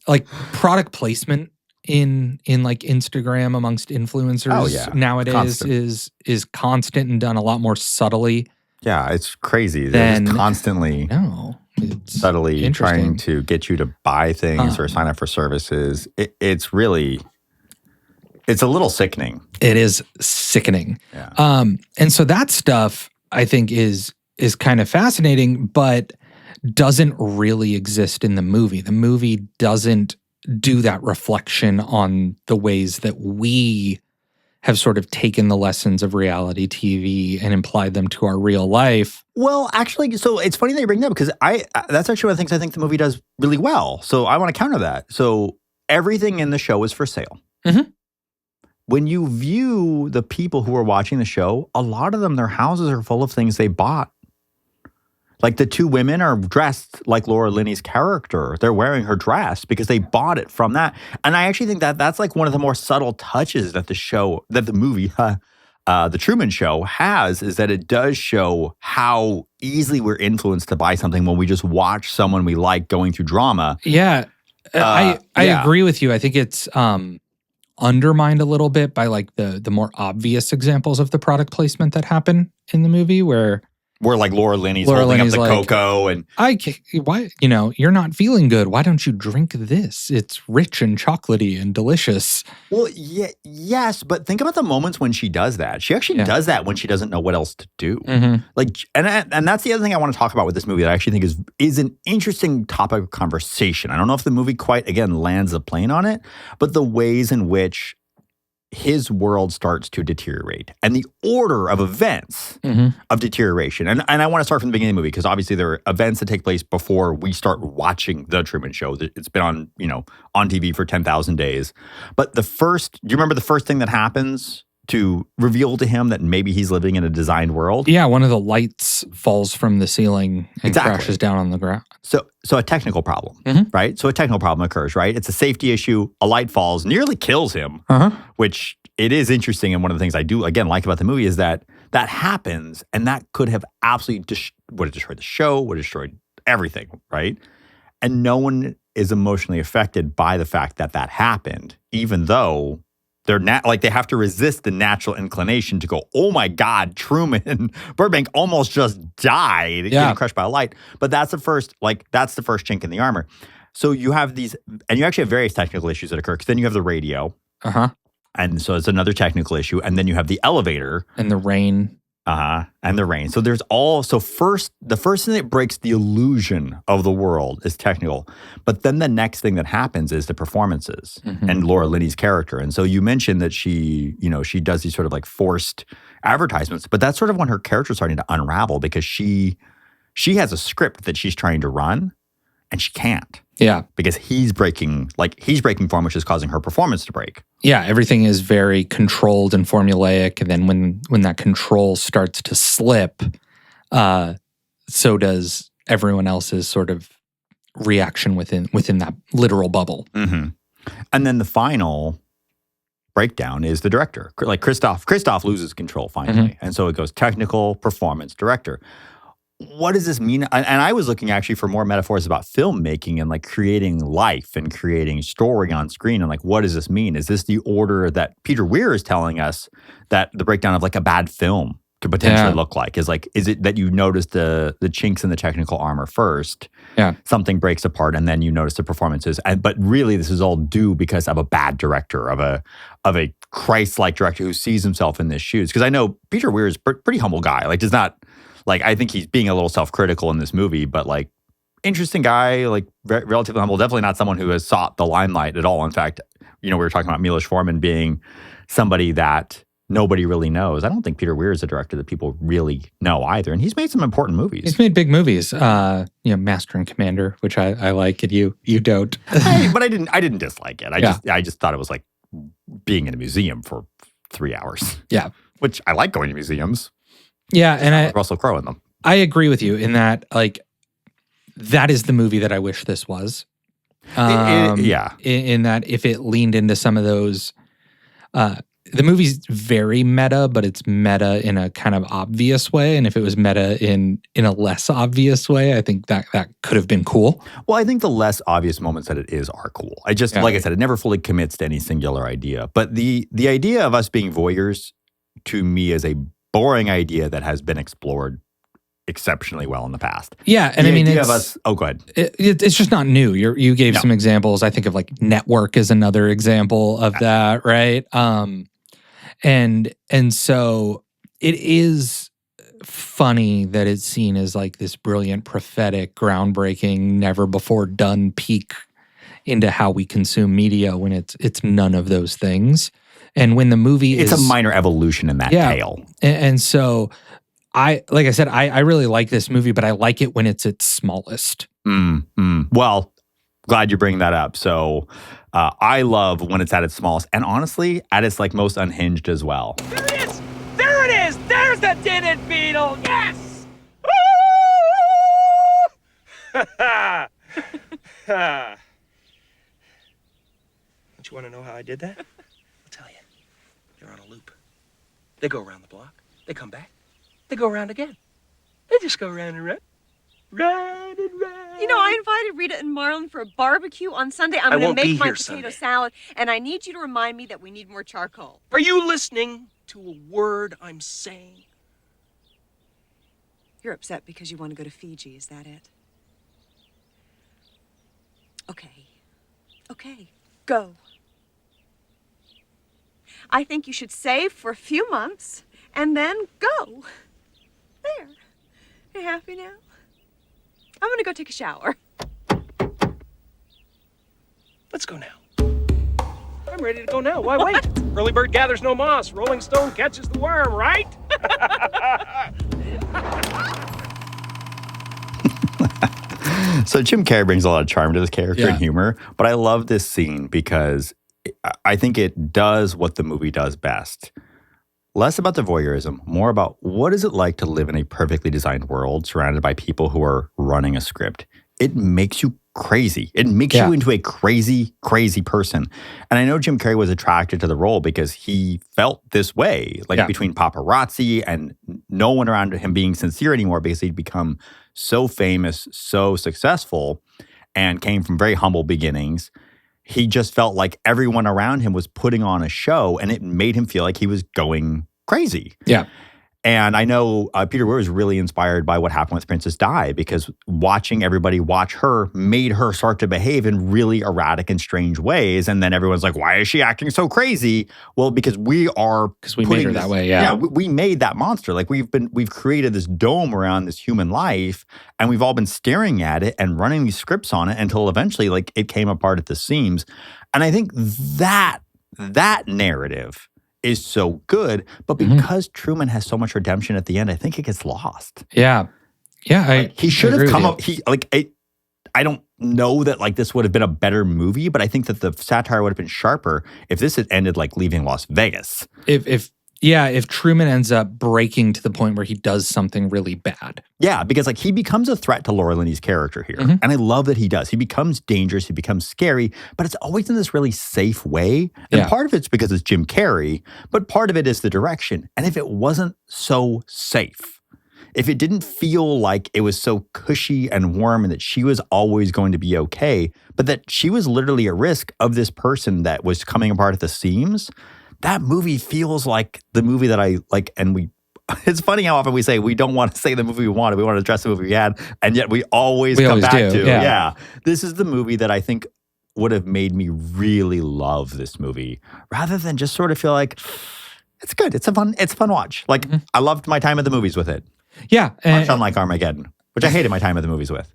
Like product placement in like Instagram amongst influencers nowadays is constant and done a lot more subtly. Yeah, it's crazy. They're just constantly subtly trying to get you to buy things or sign up for services. It's really It's a little sickening. It is sickening. Yeah. And so that stuff I think is kind of fascinating, but doesn't really exist in the movie. The movie doesn't do that reflection on the ways that we have sort of taken the lessons of reality TV and applied them to our real life. Well, actually, so it's funny that you bring that up because that's actually one of the things I think the movie does really well. So I want to counter that. So everything in the show is for sale. Mm-hmm. When you view the people who are watching the show, a lot of them, their houses are full of things they bought. Like the two women are dressed like Laura Linney's character. They're wearing her dress because they bought it from that. And I actually think that that's like one of the more subtle touches that the movie, The Truman Show has, is that it does show how easily we're influenced to buy something when we just watch someone we like going through drama. Yeah. I agree with you. I think it's undermined a little bit by like the more obvious examples of the product placement that happen in the movie where like Laura Linney's holding up the cocoa and why you're not feeling good. Why don't you drink this? It's rich and chocolatey and delicious. Well, yes, but think about the moments when she does that. She actually does that when she doesn't know what else to do. Mm-hmm. Like, and that's the other thing I want to talk about with this movie that I actually think is an interesting topic of conversation. I don't know if the movie quite lands the plane on it, but the ways in which his world starts to deteriorate and the order of events of deterioration. And I want to start from the beginning of the movie because obviously there are events that take place before we start watching The Truman Show. It's been on TV for 10,000 days. But do you remember the first thing that happens to reveal to him that maybe he's living in a designed world? Yeah, one of the lights falls from the ceiling and crashes down on the ground. So a technical problem, right? So a technical problem occurs, right? It's a safety issue. A light falls, nearly kills him, which it is interesting. And one of the things I do, again, like about the movie is that happens and that could have absolutely would have destroyed the show, would have destroyed everything, right? And no one is emotionally affected by the fact that happened, even though they're they have to resist the natural inclination to go, oh my God, Truman, Burbank almost just died getting crushed by a light. But that's the first chink in the armor. So you have these, and you actually have various technical issues that occur. Because then you have the radio. And so it's another technical issue. And then you have the elevator. And the rain. And the rain. So the first thing that breaks the illusion of the world is technical. But then the next thing that happens is the performances and Laura Linney's character. And so you mentioned that she does these sort of like forced advertisements, but that's sort of when her character's starting to unravel because she has a script that she's trying to run and she can't. Yeah. Because he's breaking form, which is causing her performance to break. Yeah, everything is very controlled and formulaic. And then when that control starts to slip, so does everyone else's sort of reaction within that literal bubble. And then the final breakdown is the director. Like Christoph loses control finally. And so it goes technical, performance, director. What does this mean? And I was looking actually for more metaphors about filmmaking and like creating life and creating story on screen. And like, what does this mean? Is this the order that Peter Weir is telling us that the breakdown of like a bad film could potentially look like? Is it that you notice the chinks in the technical armor first? Yeah. Something breaks apart and then you notice the performances. But really this is all due because of a bad director, of a Christ-like director who sees himself in his shoes. Because I know Peter Weir is a pretty humble guy. Like does not... Like, I think he's being a little self-critical in this movie, but, like, interesting guy, like, relatively humble. Definitely not someone who has sought the limelight at all. In fact, we were talking about Milos Forman being somebody that nobody really knows. I don't think Peter Weir is a director that people really know either. And he's made some important movies. He's made big movies. Master and Commander, which I like, and you don't. But I didn't dislike it. I just thought it was like being in a museum for 3 hours. Yeah. Which I like going to museums. Yeah, and Russell Crowe in them. I agree with you in that, like, that is the movie that I wish this was. In that if it leaned into some of those, the movie's very meta, but it's meta in a kind of obvious way. And if it was meta in a less obvious way, I think that could have been cool. Well, I think the less obvious moments that it is are cool. Like I said, it never fully commits to any singular idea. But the idea of us being voyeurs, to me, is a boring idea that has been explored exceptionally well in the past. Yeah, and The I mean, idea it's, of us. Oh, go ahead. it's just not new. You gave No. some examples. I think of like Network is another example of that, right? And so it is funny that it's seen as like this brilliant, prophetic, groundbreaking, never before done peek into how we consume media when it's none of those things. And when the movie It's a minor evolution in that tale. And so like I said, I really like this movie, but I like it when it's its smallest. Well, glad you bring that up. So I love when it's at its smallest, and honestly, at its like most unhinged as well. There it is! There it is! There's the tinted beetle! Yes! Don't you want to know how I did that? I'll tell you. They're on a loop. They go around the block. They come back. They go around again. They just go round and round. Round and round. You know, I invited Rita and Marlon for a barbecue on Sunday. I'm going to make my potato salad, and I need you to remind me that we need more charcoal. Are you listening to a word I'm saying? You're upset because you want to go to Fiji, is that it? Okay, go. I think you should save for a few months and then go. There. You happy now? I'm gonna go take a shower. Let's go now. I'm ready to go now. Why wait? Early bird gathers no moss. Rolling stone catches the worm, right? So Jim Carrey brings a lot of charm to this character and humor, but I love this scene because I think it does what the movie does best. Less about the voyeurism, more about what is it like to live in a perfectly designed world surrounded by people who are running a script. It makes you crazy. It makes you into a crazy, crazy person. And I know Jim Carrey was attracted to the role because he felt this way, like between paparazzi and no one around him being sincere anymore because he'd become so famous, so successful, and came from very humble beginnings. He just felt like everyone around him was putting on a show, and it made him feel like he was going crazy. Yeah. And I know Peter Weir was really inspired by what happened with Princess Di because watching everybody watch her made her start to behave in really erratic and strange ways. And then everyone's like, why is she acting so crazy? Well, because we made her that way. Yeah. We made that monster. Like we've created this dome around this human life, and we've all been staring at it and running these scripts on it until eventually like it came apart at the seams. And I think that narrative is so good, but because Truman has so much redemption at the end, I think it gets lost. Yeah. Yeah. He should have come up. I don't know that like this would have been a better movie, but I think that the satire would have been sharper if this had ended like leaving Las Vegas. If Truman ends up breaking to the point where he does something really bad. Yeah, because like he becomes a threat to Laura Linney's character here. And I love that he does. He becomes dangerous, he becomes scary, but it's always in this really safe way. And part of it's because it's Jim Carrey, but part of it is the direction. And if it wasn't so safe, if it didn't feel like it was so cushy and warm and that she was always going to be okay, but that she was literally at risk of this person that was coming apart at the seams, that movie feels like the movie that I like. And it's funny how often we say we don't want to say the movie we wanted. We want to address the movie we had. And yet we always come back to, this is the movie that I think would have made me really love this movie rather than just sort of feel like it's good. It's a fun watch. Like I loved my time at the movies with it. Yeah. Much unlike Armageddon, which I hated my time at the movies with.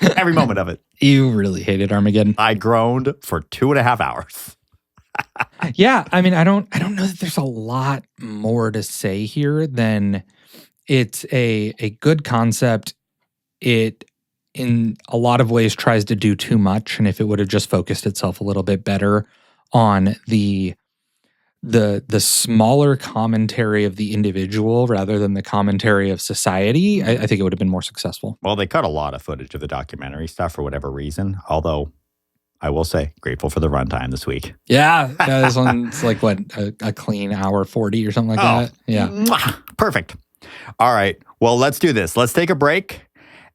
Every moment of it. You really hated Armageddon. I groaned for 2.5 hours. Yeah, I mean, I don't know that there's a lot more to say here than it's a good concept. It, in a lot of ways, tries to do too much, and if it would have just focused itself a little bit better on the smaller commentary of the individual rather than the commentary of society, I think it would have been more successful. Well, they cut a lot of footage of the documentary stuff for whatever reason, although I will say, grateful for the runtime this week. Yeah, this one's like, what, a clean hour 40 or something like that? Yeah. Perfect. All right. Well, let's do this. Let's take a break.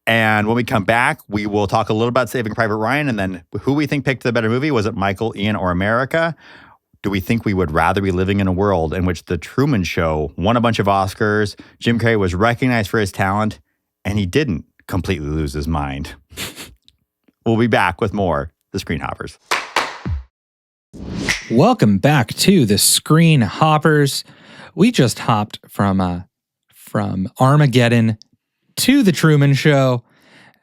And when we come back, we will talk a little about Saving Private Ryan and then who we think picked the better movie. Was it Michael, Ian, or America? do we think we would rather be living in a world in which the Truman Show won a bunch of Oscars, Jim Carrey was recognized for his talent, and he didn't completely lose his mind? We'll be back with more The Screen Hoppers. Welcome back to The Screen Hoppers. We just hopped from Armageddon to The Truman Show,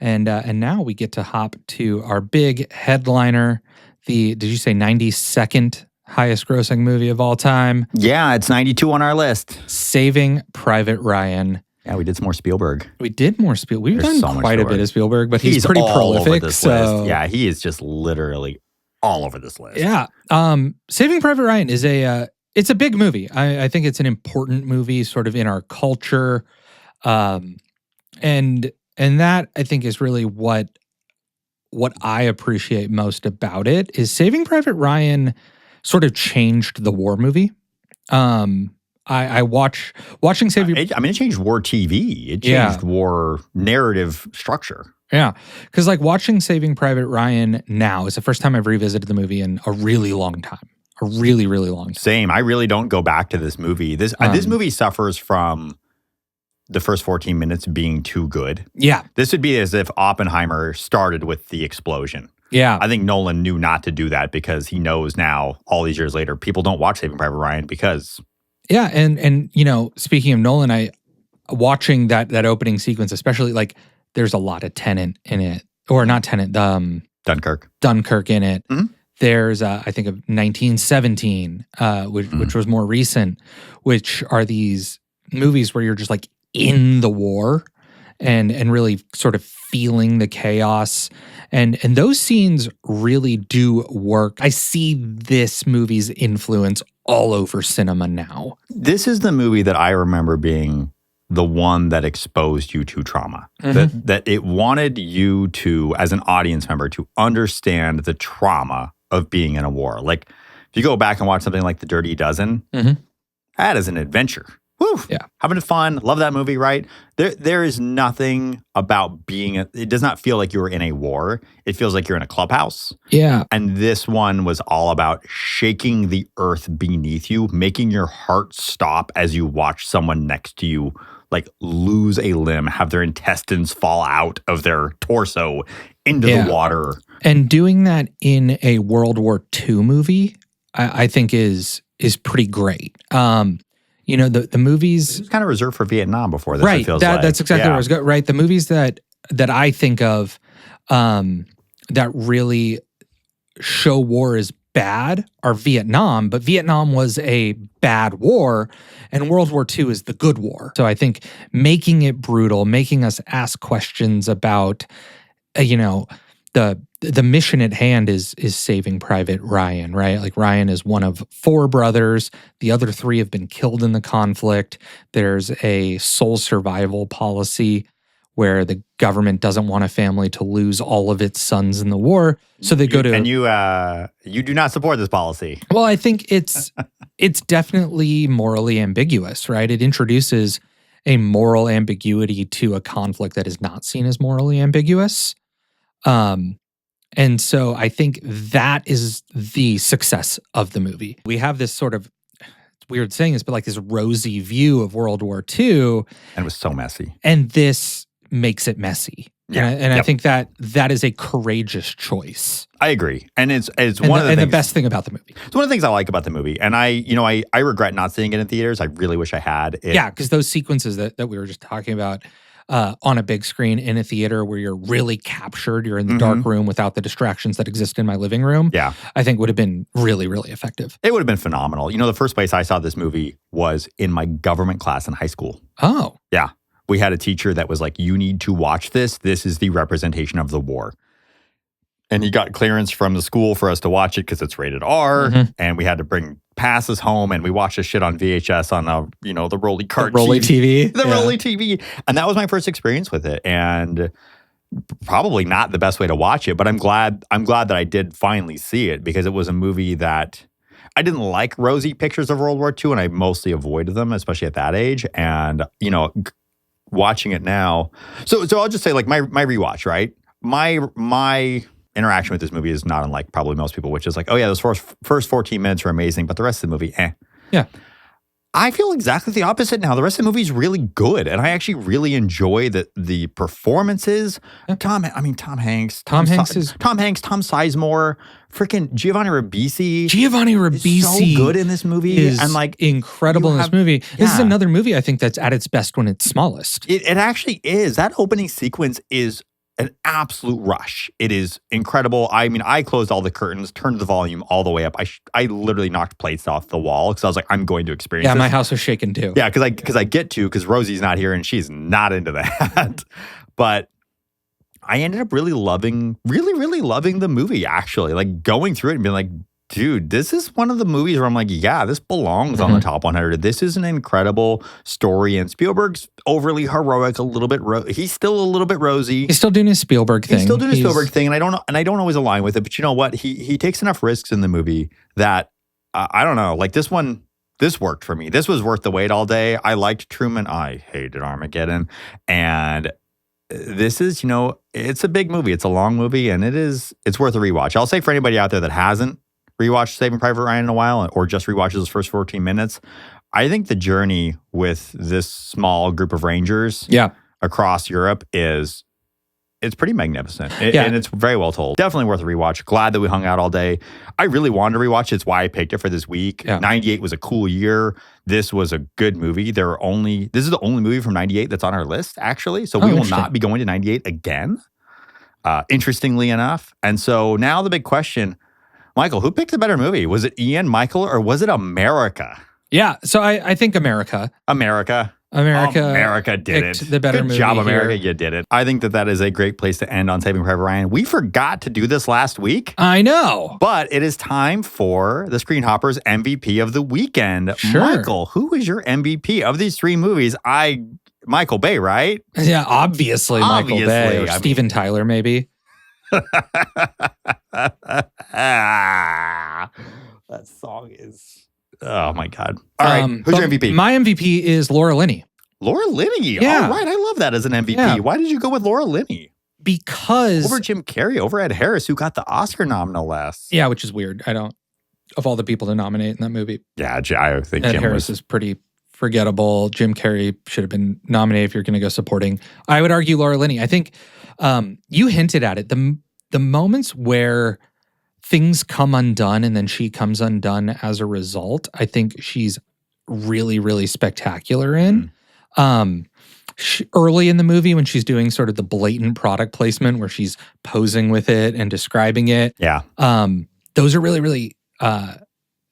and now we get to hop to our big headliner, did you say 92nd highest grossing movie of all time? Yeah, it's 92 on our list. Saving Private Ryan. Yeah, we did some more Spielberg. We did more Spielberg. We've There's done so quite a bit of Spielberg, but he's pretty all over prolific. this So list. Yeah, he is just literally all over this list. yeah, Saving Private Ryan is it's a big movie. I think it's an important movie, sort of in our culture, and that I think is really what I appreciate most about it is Saving Private Ryan sort of changed the war movie. Watching Saving. It changed war TV. It changed war narrative structure. Yeah, because like watching Saving Private Ryan now is the first time I've revisited the movie in a really long time. A really, really long time. Same. I really don't go back to this movie. This movie suffers from the first 14 minutes being too good. Yeah. This would be as if Oppenheimer started with the explosion. Yeah. I think Nolan knew not to do that because he knows now, all these years later, people don't watch Saving Private Ryan because... Yeah, and you know, speaking of Nolan, watching that opening sequence, especially like there's a lot of Tenet in it. Or not Tenet, Dunkirk in it. Mm-hmm. There's, I think, of 1917, which was more recent, which are these movies where you're just like in the war and really sort of feeling the chaos. And those scenes really do work. I see this movie's influence all over cinema now. This is the movie that I remember being the one that exposed you to trauma. Mm-hmm. That it wanted you to, as an audience member, to understand the trauma of being in a war. Like, if you go back and watch something like The Dirty Dozen, that is an adventure. Woo! Yeah. Having fun. Love that movie, right? There is nothing about it does not feel like you're in a war. It feels like you're in a clubhouse. Yeah. And this one was all about shaking the earth beneath you, making your heart stop as you watch someone next to you like lose a limb, have their intestines fall out of their torso into the water. And doing that in a World War II movie, I think is pretty great. You know, the movies... It was kind of reserved for Vietnam before this, right, it feels like. That's exactly what I was going. Right, the movies that I think of that really show war as bad are Vietnam, but Vietnam was a bad war, and World War II is the good war. So I think making it brutal, making us ask questions about, you know, the mission at hand is Saving Private Ryan, right? Like Ryan is one of 4 brothers. The other 3 have been killed in the conflict. There's a sole survival policy where the government doesn't want a family to lose all of its sons in the war. So they go to... And you do not support this policy. Well, I think it's definitely morally ambiguous, right? It introduces a moral ambiguity to a conflict that is not seen as morally ambiguous. And so I think that is the success of the movie. We have this sort of, it's weird saying this, but like this rosy view of World War II. And it was so messy. And this makes it messy. Yeah. And I think that is a courageous choice. I agree. And it's one of the things. And the best thing about the movie. It's one of the things I like about the movie. And I regret not seeing it in theaters. I really wish I had. Yeah, because those sequences that we were just talking about, on a big screen in a theater where you're really captured, you're in the dark room without the distractions that exist in my living room, I think would have been really, really effective. It would have been phenomenal. You know, the first place I saw this movie was in my government class in high school. Oh. Yeah. We had a teacher that was like, you need to watch this. This is the representation of the war. And he got clearance from the school for us to watch it because it's rated R. And we had to bring passes home, and we watched this shit on VHS on the Rolly cart TV. Rolly TV. And that was my first experience with it. And probably not the best way to watch it, but I'm glad that I did finally see it, because it was a movie that I didn't like rosy pictures of World War II, and I mostly avoided them, especially at that age. And, you know, watching it now. So I'll just say, like, my rewatch, right? My interaction with this movie is not unlike probably most people, which is like, oh yeah, those first 14 minutes are amazing, but the rest of the movie, Yeah. I feel exactly the opposite now. The rest of the movie is really good, and I actually really enjoy the performances. Yeah. Tom Hanks, Tom Hanks, Tom Sizemore, freaking Giovanni Ribisi. Is so good in this movie, and like incredible in this movie. This is another movie I think that's at its best when it's smallest. It actually is. That opening sequence is an absolute rush. It is incredible. I mean, I closed all the curtains, turned the volume all the way up. I literally knocked plates off the wall because I was like, I'm going to experience this. My house was shaking too. Yeah, because Rosie's not here and she's not into that. But I ended up really loving the movie, actually. Like going through it and being like, dude, this is one of the movies where I'm like, yeah, this belongs on the top 100. This is an incredible story, and Spielberg's overly heroic, a little bit. He's still a little bit rosy. He's still doing his Spielberg thing. And I don't always align with it. But you know what? He takes enough risks in the movie that I don't know. Like this worked for me. This was worth the wait all day. I liked Truman. I hated Armageddon, and this is, it's a big movie. It's a long movie, and it's worth a rewatch. I'll say for anybody out there that hasn't rewatched Saving Private Ryan in a while or just rewatches those first 14 minutes, I think the journey with this small group of Rangers across Europe it's pretty magnificent. And it's very well told. Definitely worth a rewatch. Glad that we hung out all day. I really wanted to rewatch it. It's why I picked it for this week. 98 was a cool year. This was a good movie. This is the only movie from 98 that's on our list, actually. So we will not be going to 98 again, interestingly enough. And so now the big question, Michael, who picked the better movie? Was it Ian, Michael, or was it America? Yeah, so I think America. America did it. The better movie. Good job, America. Here. You did it. I think that is a great place to end on Saving Private Ryan. We forgot to do this last week. I know. But it is time for the Screen Hoppers MVP of the weekend. Sure. Michael, who is your MVP of these three movies? Michael Bay, right? Yeah, obviously Michael Bay. Or Steven Tyler, maybe. That song is, oh my God. All right, who's your MVP? My MVP is Laura Linney. Laura Linney. Yeah. All right, I love that as an MVP. Yeah. Why did you go with Laura Linney? Because over Jim Carrey, over Ed Harris, who got the Oscar nom, no less. Yeah, which is weird. Of all the people to nominate in that movie. Yeah, I think Ed Harris is pretty forgettable. Jim Carrey should have been nominated if you're going to go supporting. I would argue Laura Linney. I think you hinted at it. The moments where things come undone and then she comes undone as a result, I think she's really, really spectacular in. Early in the movie when she's doing sort of the blatant product placement where she's posing with it and describing it. Yeah. Those are really, really,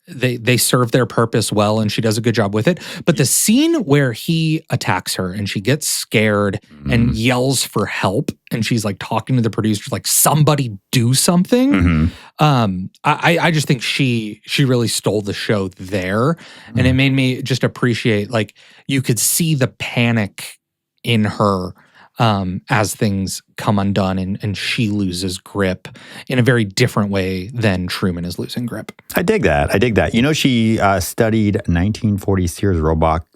they serve their purpose well and she does a good job with it. But the scene where he attacks her and she gets scared and yells for help and she's like talking to the producers like, somebody do something. I just think she really stole the show there. And it made me just appreciate, like, you could see the panic in her as things come undone and she loses grip in a very different way than Truman is losing grip. I dig that. She studied 1940 Sears Roebuck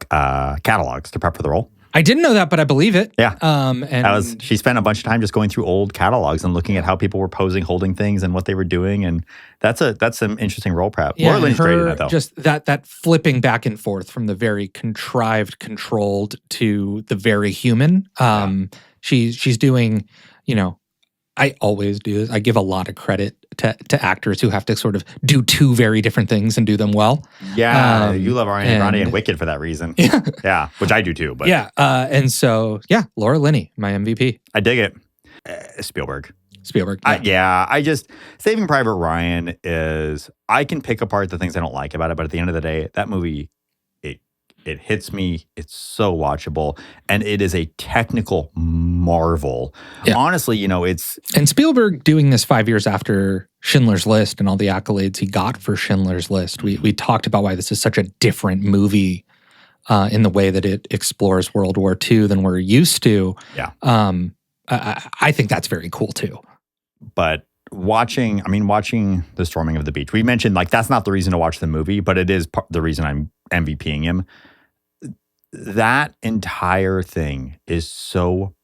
catalogs to prep for the role. I didn't know that, but I believe it. Yeah. She spent a bunch of time just going through old catalogs and looking at how people were posing, holding things, and what they were doing. And that's some interesting role prep. Yeah, Laura Linney's great in it, though. Just that flipping back and forth from the very contrived, controlled to the very human. She's doing, I always do this. I give a lot of credit to actors who have to sort of do two very different things and do them well. Yeah, you love Ariana Grande and Wicked for that reason. Yeah, which I do too. But and so Laura Linney, my MVP. I dig it. Spielberg. Saving Private Ryan is, I can pick apart the things I don't like about it, but at the end of the day, that movie, it hits me. It's so watchable, and it is a technical marvel. Yeah. Honestly, it's... And Spielberg doing this 5 years after Schindler's List and all the accolades he got for Schindler's List. We talked about why this is such a different movie in the way that it explores World War II than we're used to. Yeah. I think that's very cool too. But watching the storming of the beach, we mentioned, like, that's not the reason to watch the movie, but it is the reason I'm MVPing him. That entire thing is so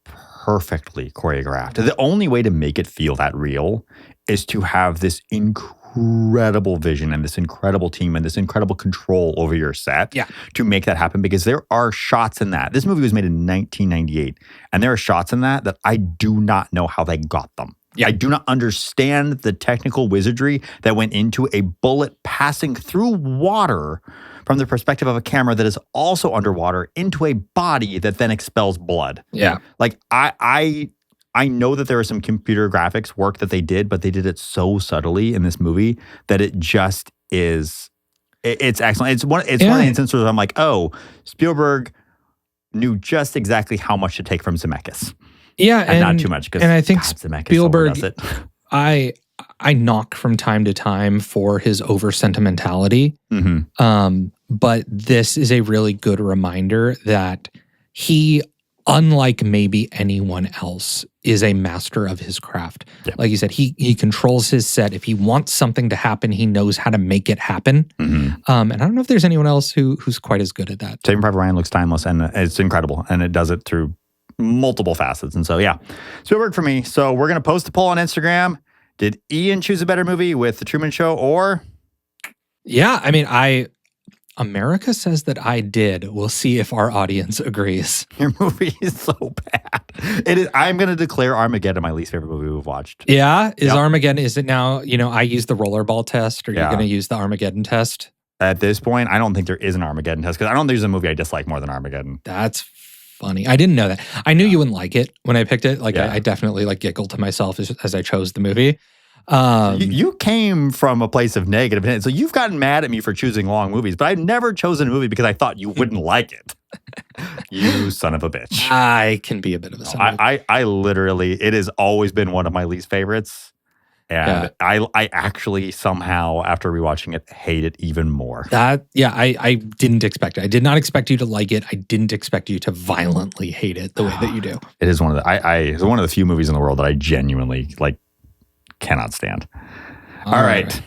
perfectly choreographed. The only way to make it feel that real is to have this incredible vision and this incredible team and this incredible control over your set to make that happen, because there are shots in that. This movie was made in 1998, and there are shots in that I do not know how they got them. Yeah. I do not understand the technical wizardry that went into a bullet passing through water from the perspective of a camera that is also underwater into a body that then expels blood. Yeah. Like, I know that there are some computer graphics work that they did, but they did it so subtly in this movie that it just is, it's excellent. It's one of the instances where I'm like, oh, Spielberg knew just exactly how much to take from Zemeckis. Yeah, and not too much. And I think Spielberg, does it. I knock from time to time for his over sentimentality. But this is a really good reminder that he, unlike maybe anyone else, is a master of his craft. Yeah. Like you said, he controls his set. If he wants something to happen, he knows how to make it happen. And I don't know if there's anyone else who's quite as good at that. Saving Private Ryan looks timeless, and it's incredible, and it does it through multiple facets. And so, yeah, Spielberg for me. So we're going to post a poll on Instagram. Did Ian choose a better movie with The Truman Show or? Yeah, I mean, America says that I did. We'll see if our audience agrees. Your movie is so bad. It is. I'm going to declare Armageddon my least favorite movie we've watched. Yeah? Armageddon, is it now, I use the rollerball test, or you're going to use the Armageddon test? At this point, I don't think there is an Armageddon test, because I don't think there's a movie I dislike more than Armageddon. That's funny. I didn't know that. I knew you wouldn't like it when I picked it. I definitely giggled to myself as I chose the movie. You came from a place of negative intent. So you've gotten mad at me for choosing long movies, but I've never chosen a movie because I thought you wouldn't like it. You son of a bitch. I can be a bit of a son of a bitch. I literally, it has always been one of my least favorites. And I actually somehow, after rewatching it, hate it even more. I didn't expect it. I did not expect you to like it. I didn't expect you to violently hate it the way that you do. It is one of it's one of the few movies in the world that I genuinely cannot stand. All right.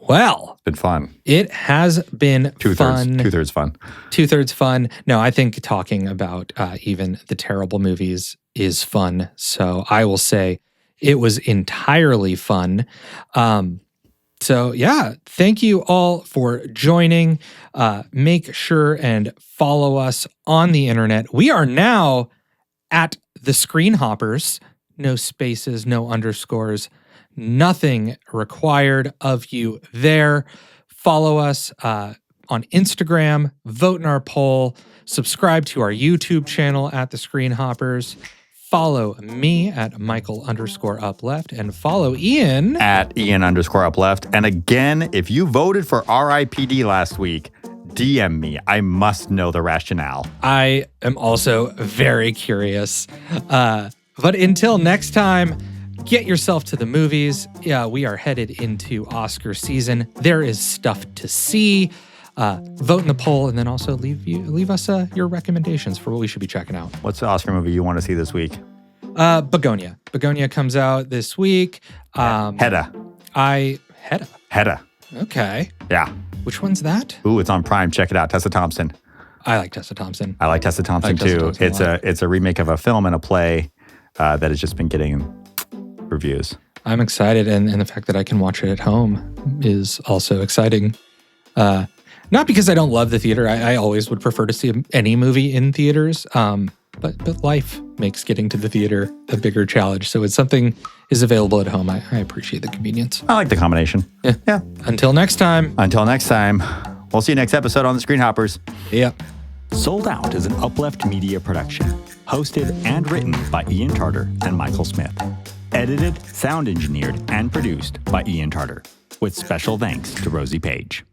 Well, it's been fun. It has been fun. Two-thirds fun. Two-thirds fun. No, I think talking about even the terrible movies is fun. So I will say it was entirely fun. So yeah, thank you all for joining. Make sure and follow us on the internet. We are now at the Screen Hoppers. No spaces, no underscores, nothing required of you there. Follow us on Instagram, vote in our poll, subscribe to our YouTube channel at the Screen Hoppers. Follow me at Michael_upleft, and follow Ian at Ian_upleft. And again, if you voted for RIPD last week, DM me. I must know the rationale. I am also very curious. But until next time, get yourself to the movies. Yeah, we are headed into Oscar season. There is stuff to see. Vote in the poll, and then also leave us your recommendations for what we should be checking out. What's the Oscar movie you want to see this week? Begonia. Begonia comes out this week. Hedda. Hedda. Okay. Yeah. Which one's that? Ooh, it's on Prime. Check it out. Tessa Thompson. I like Tessa Thompson. I like Tessa Thompson too. It's a remake of a film and a play that has just been getting reviews. I'm excited, and the fact that I can watch it at home is also exciting. Not because I don't love the theater. I always would prefer to see any movie in theaters. But life makes getting to the theater a bigger challenge. So when something is available at home, I appreciate the convenience. I like the combination. Yeah. Until next time. We'll see you next episode on the Screen Hoppers. Yeah. Sold Out is an Uplift Media production. Hosted and written by Ian Tarter and Michael Smith. Edited, sound engineered, and produced by Ian Tarter. With special thanks to Rosie Page.